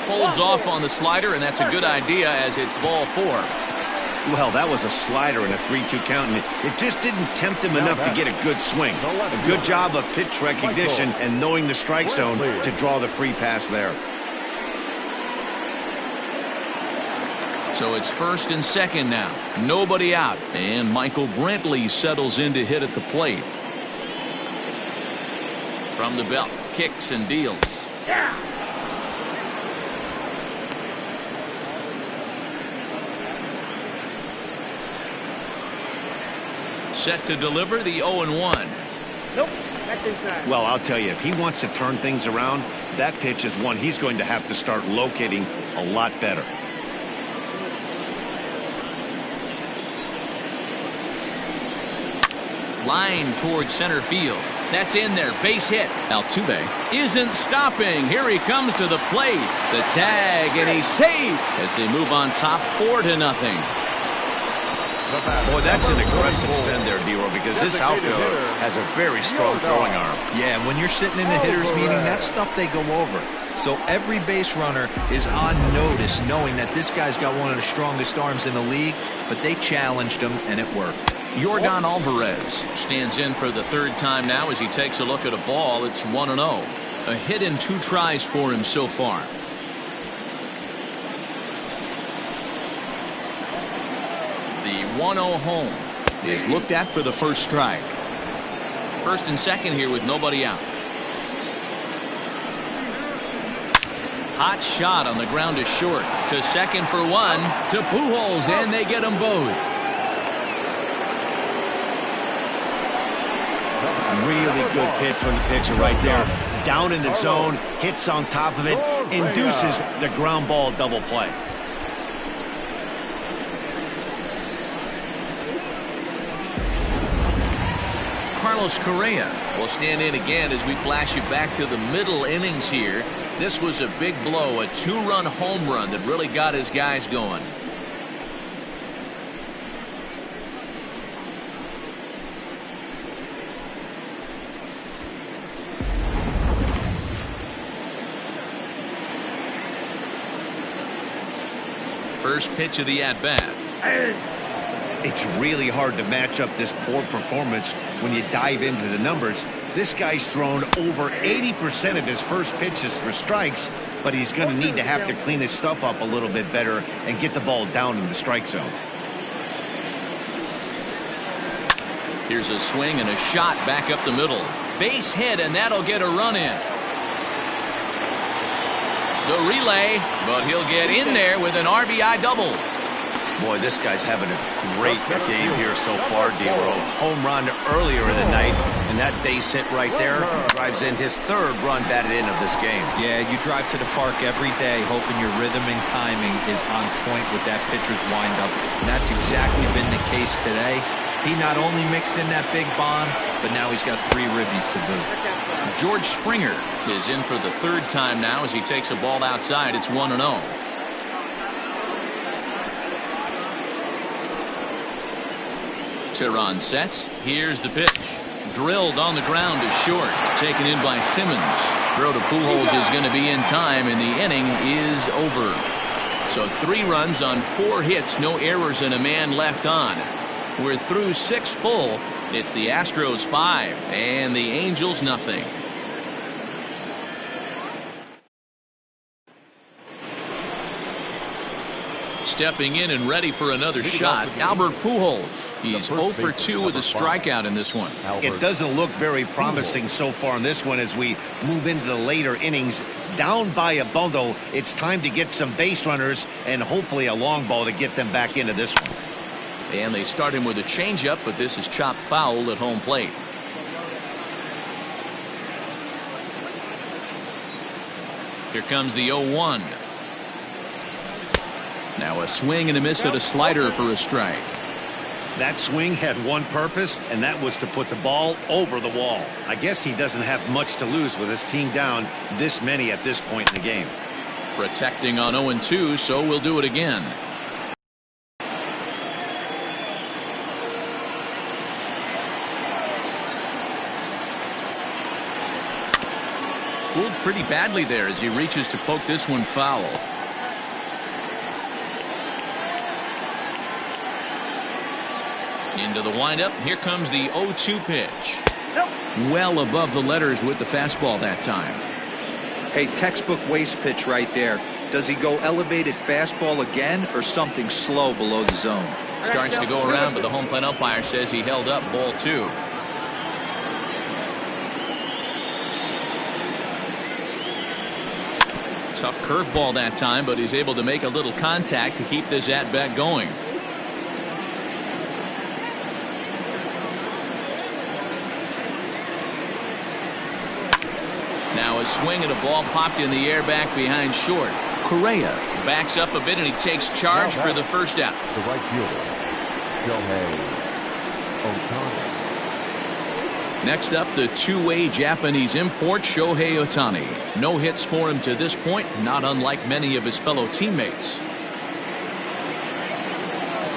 Holds off on the slider, and that's a good idea as it's ball 4. Well, that was a slider in a 3-2 count, and it just didn't tempt him enough to get a good swing. A good job of pitch recognition and knowing the strike zone to draw the free pass there. So it's first and second now. Nobody out. And Michael Brantley settles in to hit at the plate. From the belt, kicks and deals. Set to deliver the 0-1. Nope, that's inside. Well, I'll tell you, if he wants to turn things around, that pitch is one he's going to have to start locating a lot better. Line towards center field. That's in there. Base hit. Altuve isn't stopping. Here he comes to the plate. The tag, and he's safe as they move on top 4-0. Boy, that's an aggressive send there, D-Roll, because this outfielder has a very strong throwing arm. Yeah, and when you're sitting in a hitter's meeting, that's stuff they go over. So every base runner is on notice knowing that this guy's got one of the strongest arms in the league, but they challenged him, and it worked. Yordan Alvarez stands in for the third time now as he takes a look at a ball. It's 1-0. A hit in 2 tries for him so far. The 1-0 home is looked at for the first strike. First and second here with nobody out. Hot shot on the ground is short. To second for one. To Pujols, and they get them both. Really good pitch from the pitcher right there. Down in the zone, hits on top of it, induces the ground ball double play. Carlos Correa will stand in again as we flash you back to the middle innings here. This was a big blow, a 2-run home run that really got his guys going. First pitch of the at-bat. It's really hard to match up this poor performance when you dive into the numbers. This guy's thrown over 80% of his first pitches for strikes, but he's going to need to have to clean his stuff up a little bit better and get the ball down in the strike zone. Here's a swing and a shot back up the middle. Base hit, and that'll get a run in. The relay, but he'll get in there with an RBI double. Boy, this guy's having a great game here so far, D-Roll. Home run earlier in the night, and that base hit right there drives in his 3rd run batted in of this game. Yeah, you drive to the park every day hoping your rhythm and timing is on point with that pitcher's windup, and that's exactly been the case today. He not only mixed in that big bomb, but now he's got 3 ribbies to boot. George Springer is in for the 3rd time now as he takes a ball outside. It's 1-0. Tehran sets. Here's the pitch. Drilled on the ground is short. Taken in by Simmons. Throw to Pujols is going to be in time, and the inning is over. So 3 runs on 4 hits, no errors, and a man left on. We're through 6 full, It's the Astros 5 and the Angels nothing. Stepping in and ready for another shot, Albert Pujols. He's 0 for 2 with a strikeout in this one. It doesn't look very promising so far in this one as we move into the later innings. Down by a bundle, it's time to get some base runners and hopefully a long ball to get them back into this one. And they start him with a changeup, but this is chopped foul at home plate. Here comes the 0-1. Now a swing and a miss at a slider for a strike. That swing had one purpose, and that was to put the ball over the wall. I guess he doesn't have much to lose with his team down this many at this point in the game. Protecting on 0-2, so we'll do it again. Fooled pretty badly there as he reaches to poke this one foul. Into the windup. Here comes the 0-2 pitch. Well above the letters with the fastball that time. Hey, textbook waste pitch right there. Does he go elevated fastball again or something slow below the zone? Starts to go around, but the home plate umpire says he held up ball 2. Tough curveball that time, but he's able to make a little contact to keep this at-bat going. Now a swing and a ball popped in the air back behind short. Correa backs up a bit and he takes charge for the first out. The right fielder, Shohei Ohtani. Next up, the two-way Japanese import, Shohei Ohtani. No hits for him to this point, not unlike many of his fellow teammates.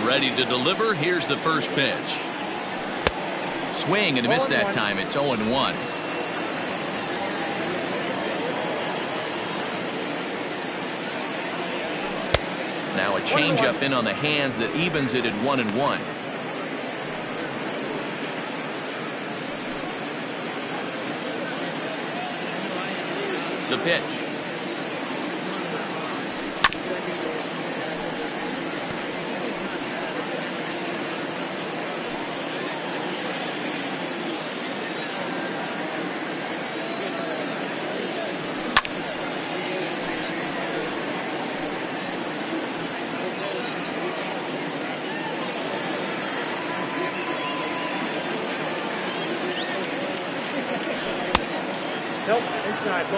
Ready to deliver. Here's the first pitch. Swing and a miss that time. It's 0-1. Now a changeup in on the hands that evens it at 1-1. The pitch.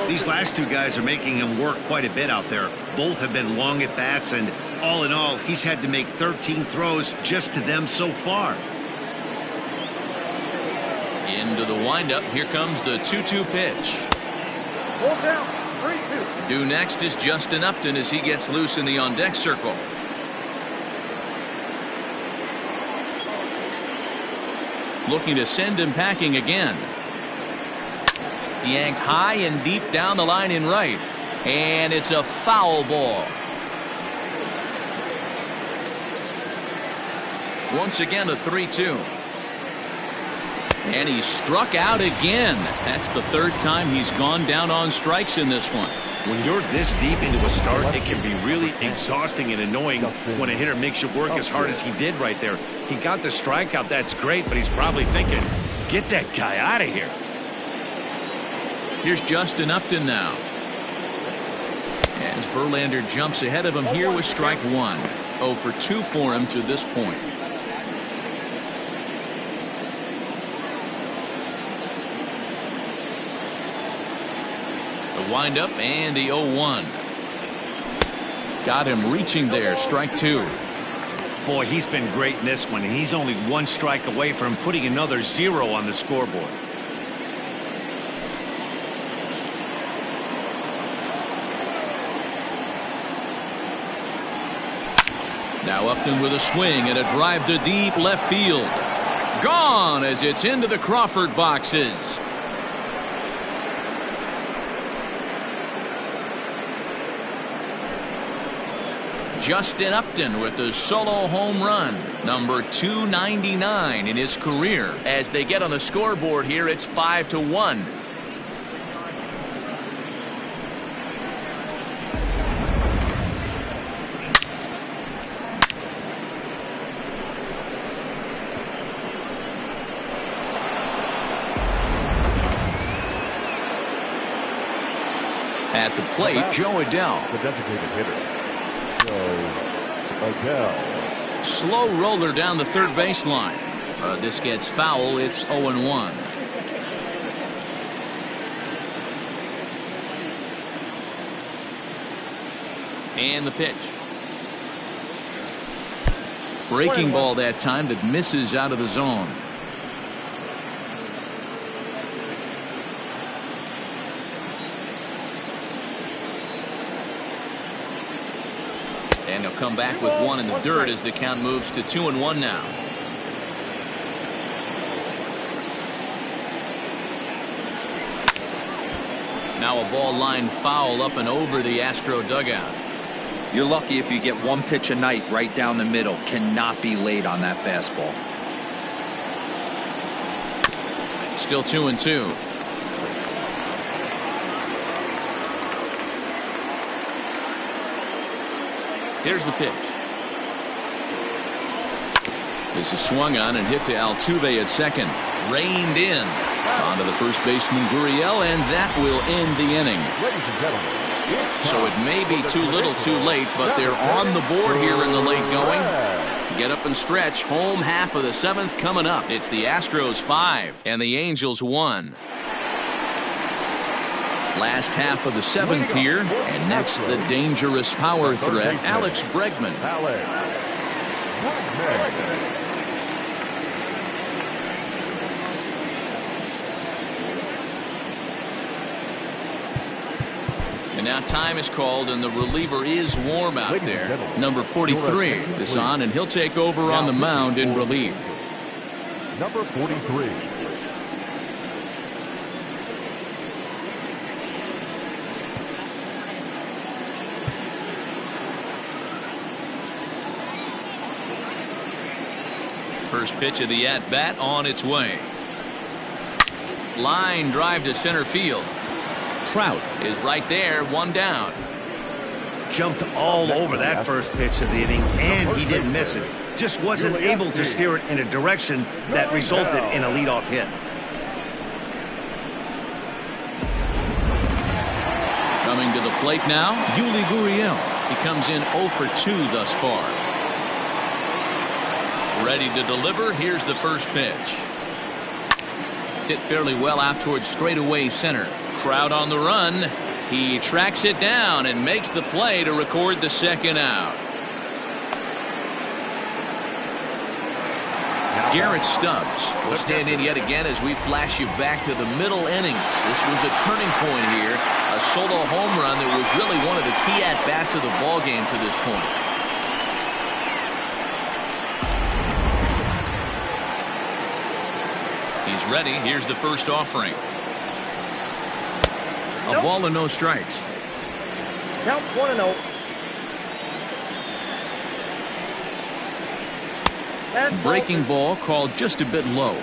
These last two guys are making him work quite a bit out there. Both have been long at bats, and all in all, he's had to make 13 throws just to them so far. Into the windup. Here comes the 2-2 pitch. Hold down. 3-2. Due next is Justin Upton as he gets loose in the on-deck circle. Looking to send him packing again. Yanked high and deep down the line in right. And it's a foul ball. Once again a 3-2. And he struck out again. That's the third time he's gone down on strikes in this one. When you're this deep into a start, it can be really exhausting and annoying when a hitter makes you work as hard as he did right there. He got the strikeout, that's great, but he's probably thinking, get that guy out of here. Here's Justin Upton now. As Verlander jumps ahead of him here with strike 1. 0 for 2 for him to this point. The windup and the 0-1. Got him reaching there. Strike 2. Boy, he's been great in this one, and he's only one strike away from putting another 0 on the scoreboard. Now Upton with a swing and a drive to deep left field. Gone as it's into the Crawford boxes. Justin Upton with a solo home run, number 299 in his career. As they get on the scoreboard here, it's 5-1. At the plate, Joe Adell. The designated hitter, Joe Adell. Slow roller down the third baseline. This gets foul. It's 0-1. And the pitch. Breaking ball that time that misses out of the zone. And he'll come back with one in the dirt as the count moves to 2-1 now. Now a ball line foul up and over the Astro dugout. You're lucky if you get one pitch a night right down the middle. Cannot be late on that fastball. Still 2-2. Here's the pitch. This is swung on and hit to Altuve at second. Reined in. On to the first baseman Gurriel, and that will end the inning. Ladies and gentlemen, So it may be too little too late, but they're on the board here in the late going. Get up and stretch. Home half of the seventh coming up. It's the Astros 5 and the Angels 1. Last half of the seventh here, and next the dangerous power threat, Alex Bregman. And now time is called, and the reliever is warm out there. Number 43 is on, and he'll take over on the mound in relief. Number 43. First pitch of the at-bat on its way. Line drive to center field. Trout is right there, one down. Jumped all over that first pitch of the inning, and he didn't miss it. Just wasn't able to steer it in a direction that resulted in a leadoff hit. Coming to the plate now, Yuli Gurriel. He comes in 0 for 2 thus far. Ready to deliver. Here's the first pitch. Hit fairly well out towards straightaway center. Crowd on the run. He tracks it down and makes the play to record the second out. Garrett Stubbs will stand in yet again as we flash you back to the middle innings. This was a turning point here. A solo home run that was really one of the key at-bats of the ballgame to this point. He's ready. Here's the first offering. A ball and no strikes. Count 1-0. Breaking ball called just a bit low.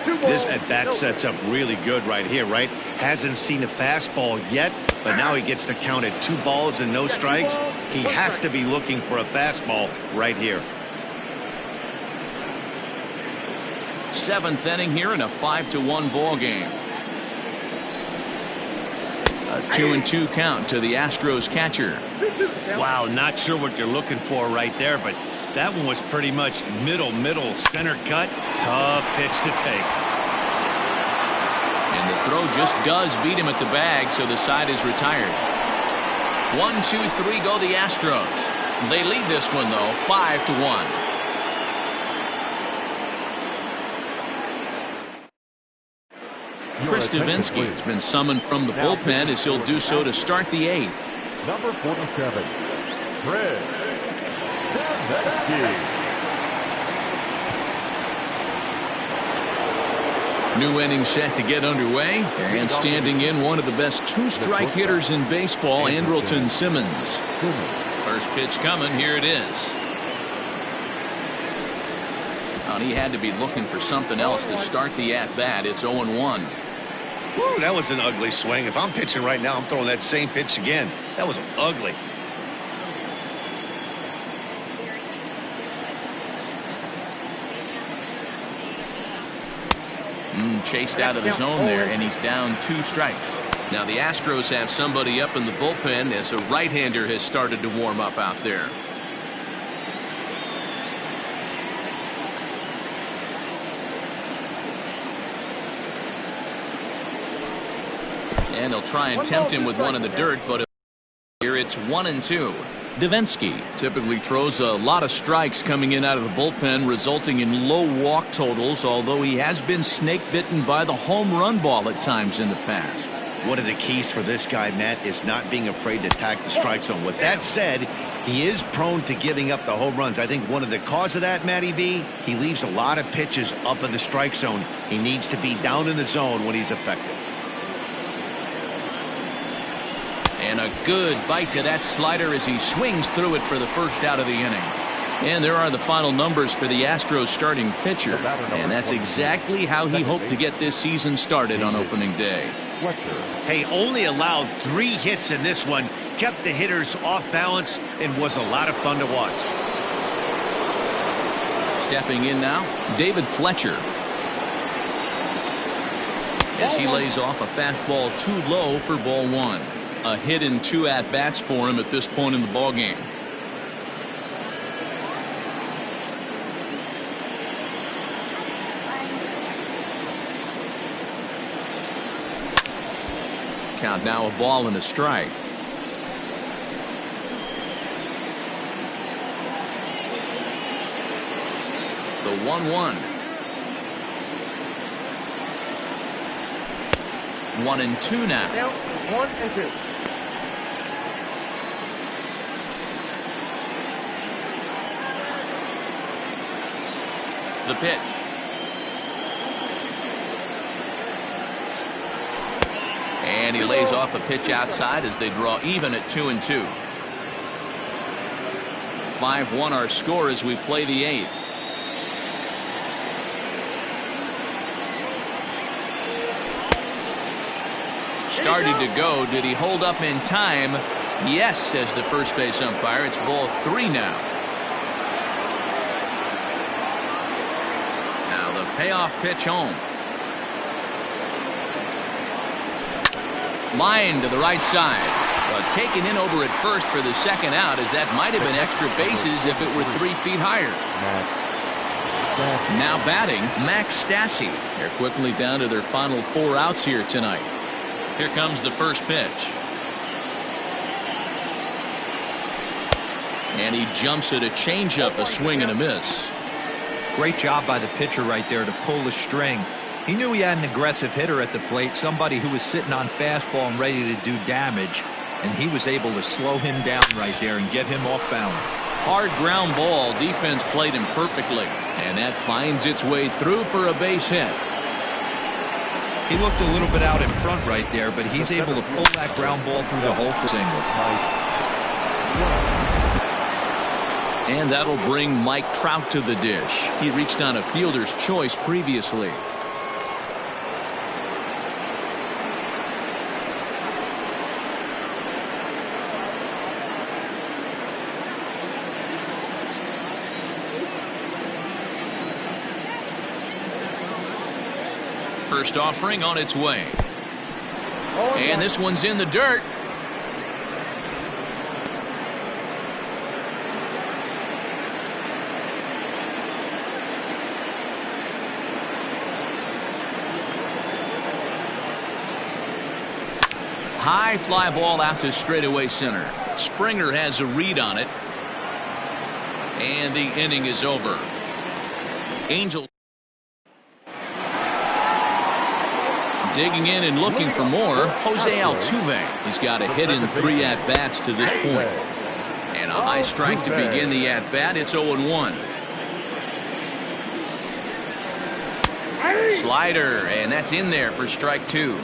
This at-bat sets up really good right here, right? Hasn't seen a fastball yet, but now he gets to count at 2 balls and no strikes. He has to be looking for a fastball right here. 7th inning here in a 5-1 ball game. A 2-2 count to the Astros catcher. Wow, not sure what you're looking for right there, but that one was pretty much middle center cut. Tough pitch to take. And the throw just does beat him at the bag, so the side is retired. 1-2-3 go the Astros. They lead this one though 5-1. Chris Davinsky has been summoned from the bullpen as he'll do so to start the 8th. Number 47, Chris Davinsky. New inning set to get underway, and standing in one of the best 2-strike hitters in baseball, Andrelton Simmons. First pitch coming. Here it is. Oh, and he had to be looking for something else to start the at-bat. It's 0-1. Woo, that was an ugly swing. If I'm pitching right now, I'm throwing that same pitch again. That was ugly. Chased out of the zone there, and he's down 2 strikes. Now the Astros have somebody up in the bullpen as a right-hander has started to warm up out there. And they'll try and tempt him with one in the dirt, but here it's 1-2. Davinsky typically throws a lot of strikes coming in out of the bullpen, resulting in low walk totals, although he has been snake bitten by the home run ball at times in the past. One of the keys for this guy, Matt, is not being afraid to attack the strike zone. With that said, he is prone to giving up the home runs. I think one of the cause of that, Matty B, he leaves a lot of pitches up in the strike zone. He needs to be down in the zone when he's effective. And a good bite to that slider as he swings through it for the first out of the inning. And there are the final numbers for the Astros starting pitcher. And that's exactly how he hoped to get this season started on opening day. Hey, only allowed 3 hits in this one, kept the hitters off balance, and was a lot of fun to watch. Stepping in now, David Fletcher. As he lays off a fastball too low for ball 1. A hit in 2 at-bats for him at this point in the ballgame. Count now, a ball and a strike. The 1-1. 1-2 now. 1-2. The pitch. And he lays off a pitch outside as they draw even at 2-2. 5-1 our score as we play the 8th. Started to go. Did he hold up in time? Yes, says the first base umpire. It's ball 3 now. Now the payoff pitch home. Line to the right side. Taken in over at first for the second out, as that might have been extra bases if it were 3 feet higher. Now batting, Max Stassi. They're quickly down to their final 4 outs here tonight. Here comes the first pitch. And he jumps at a changeup, a swing and a miss. Great job by the pitcher right there to pull the string. He knew he had an aggressive hitter at the plate, somebody who was sitting on fastball and ready to do damage, and he was able to slow him down right there and get him off balance. Hard ground ball. Defense played him perfectly, and that finds its way through for a base hit. He looked a little bit out in front right there, but he's able to pull that ground ball through the hole for single. And that'll bring Mike Trout to the dish. He reached on a fielder's choice previously. First offering on its way. And this one's in the dirt. High fly ball out to straightaway center. Springer has a read on it. And the inning is over. Angels digging in and looking for more. Jose Altuve. He's got a hit in 3 at-bats to this point. And a high strike to begin the at-bat. It's 0-1. Slider, and that's in there for strike 2.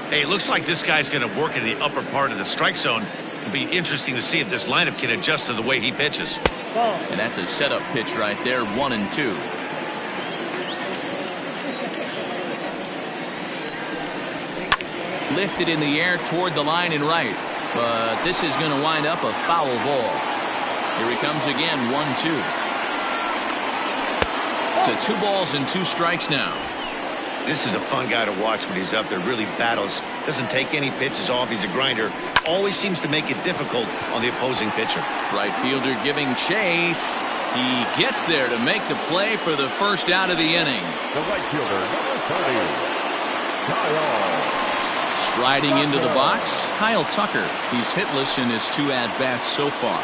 Hey, it looks like this guy's going to work in the upper part of the strike zone. It'll be interesting to see if this lineup can adjust to the way he pitches. Ball. And that's a setup pitch right there, 1-2. Lifted in the air toward the line and right. But this is going to wind up a foul ball. Here he comes again, 1-2. To 2 balls and 2 strikes now. This is a fun guy to watch when he's up there. Really battles. Doesn't take any pitches off. He's a grinder. Always seems to make it difficult on the opposing pitcher. Right fielder giving chase. He gets there to make the play for the first out of the inning. The right fielder, number 30, Kyle. Striding into the box, Kyle Tucker. He's hitless in his 2 at-bats so far.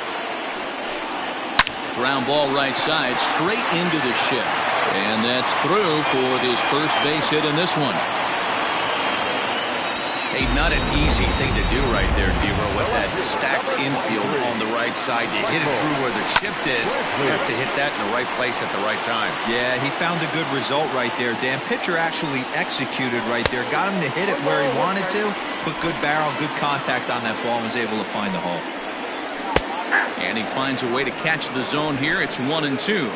Ground ball right side, straight into the shift. And that's through for his first base hit in this one. Hey, not an easy thing to do right there, D-Row, with that stacked infield on the right side. You hit it through where the shift is. You have to hit that in the right place at the right time. Yeah, he found a good result right there, Dan. Pitcher actually executed right there. Got him to hit it where he wanted to. Put good barrel, good contact on that ball, and was able to find the hole. And he finds a way to catch the zone here. It's 1-2.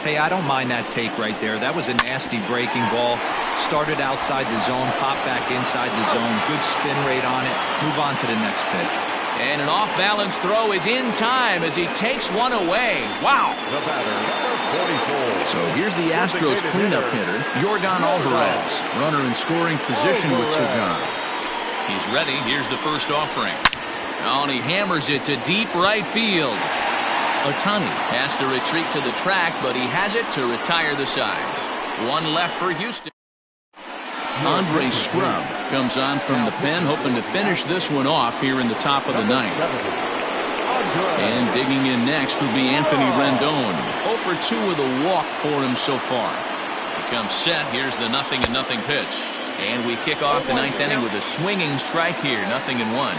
Hey, I don't mind that take right there. That was a nasty breaking ball. Started outside the zone, popped back inside the zone. Good spin rate on it. Move on to the next pitch. And an off-balance throw is in time as he takes one away. Wow. The batter, number 44. So here's the Astros cleanup hitter, Yordan Alvarez. Runner in scoring position with Sorgan. He's ready. Here's the first offering. Oh, and he hammers it to deep right field. Ohtani has to retreat to the track, but he has it to retire the side. One left for Houston. Andre Scrub comes on from the pen, hoping to finish this one off here in the top of the ninth. And digging in next will be Anthony Rendon. 0 for 2 with a walk for him so far. He comes set. Here's the 0-0 pitch. And we kick off the 9th inning with a swinging strike here, 0-1.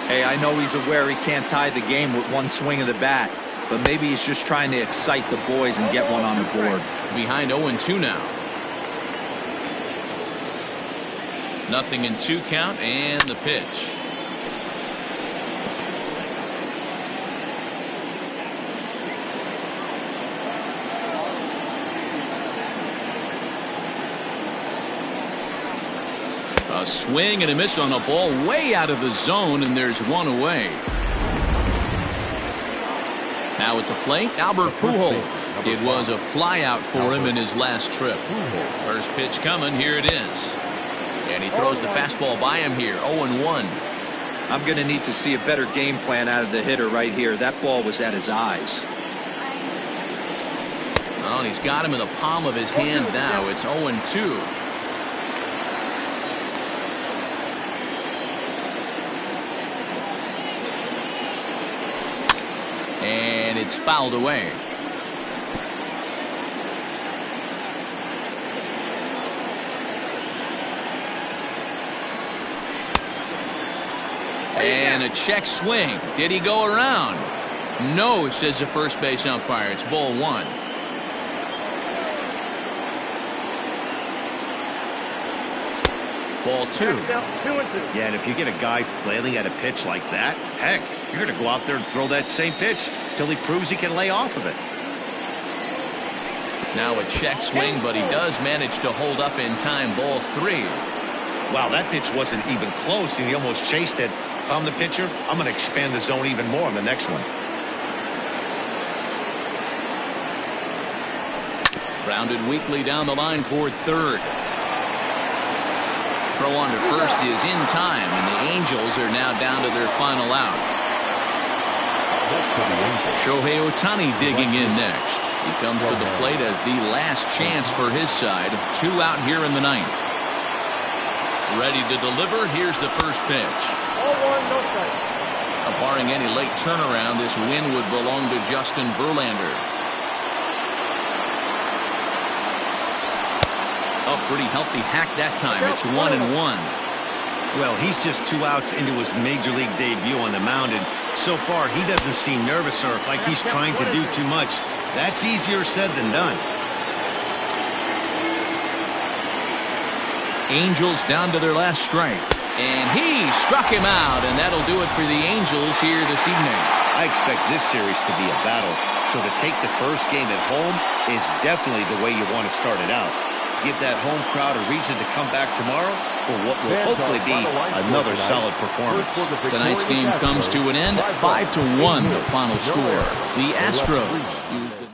Hey, I know he's aware he can't tie the game with one swing of the bat, but maybe he's just trying to excite the boys and get one on the board. Behind 0-2 now. 0-2 count and the pitch. A swing and a miss on a ball way out of the zone, and there's one away. Now at the plate, Albert Pujols. It was a flyout for him in his last trip. First pitch coming, here it is. And he throws the fastball by him here, 0-1. I'm going to need to see a better game plan out of the hitter right here. That ball was at his eyes. Oh, and he's got him in the palm of his hand now. It's 0-2. And it's fouled away. And a check swing. Did he go around? No, says the first base umpire. It's ball 1. Ball 2. Yeah, and if you get a guy flailing at a pitch like that, heck, you're going to go out there and throw that same pitch till he proves he can lay off of it. Now a check swing, but he does manage to hold up in time. Ball 3. Wow, that pitch wasn't even close, and he almost chased it. If I'm the pitcher, I'm going to expand the zone even more on the next one. Grounded weakly down the line toward third. Throw on to first is in time, and the Angels are now down to their final out. Shohei Ohtani digging in next. He comes to the plate as the last chance for his side. 2 out here in the 9th. Ready to deliver. Here's the first pitch. 0-1, no strike. Barring any late turnaround, this win would belong to Justin Verlander. A pretty healthy hack that time. It's 1-1. Well, he's just 2 outs into his major league debut on the mound, and so far he doesn't seem nervous or like he's trying to do too much. That's easier said than done. Angels down to their last strike. And he struck him out, and that'll do it for the Angels here this evening. I expect this series to be a battle, so to take the first game at home is definitely the way you want to start it out. Give that home crowd a reason to come back tomorrow for what will hopefully be another solid performance. Tonight's game comes to an end, 5-1 the final score. The Astros used the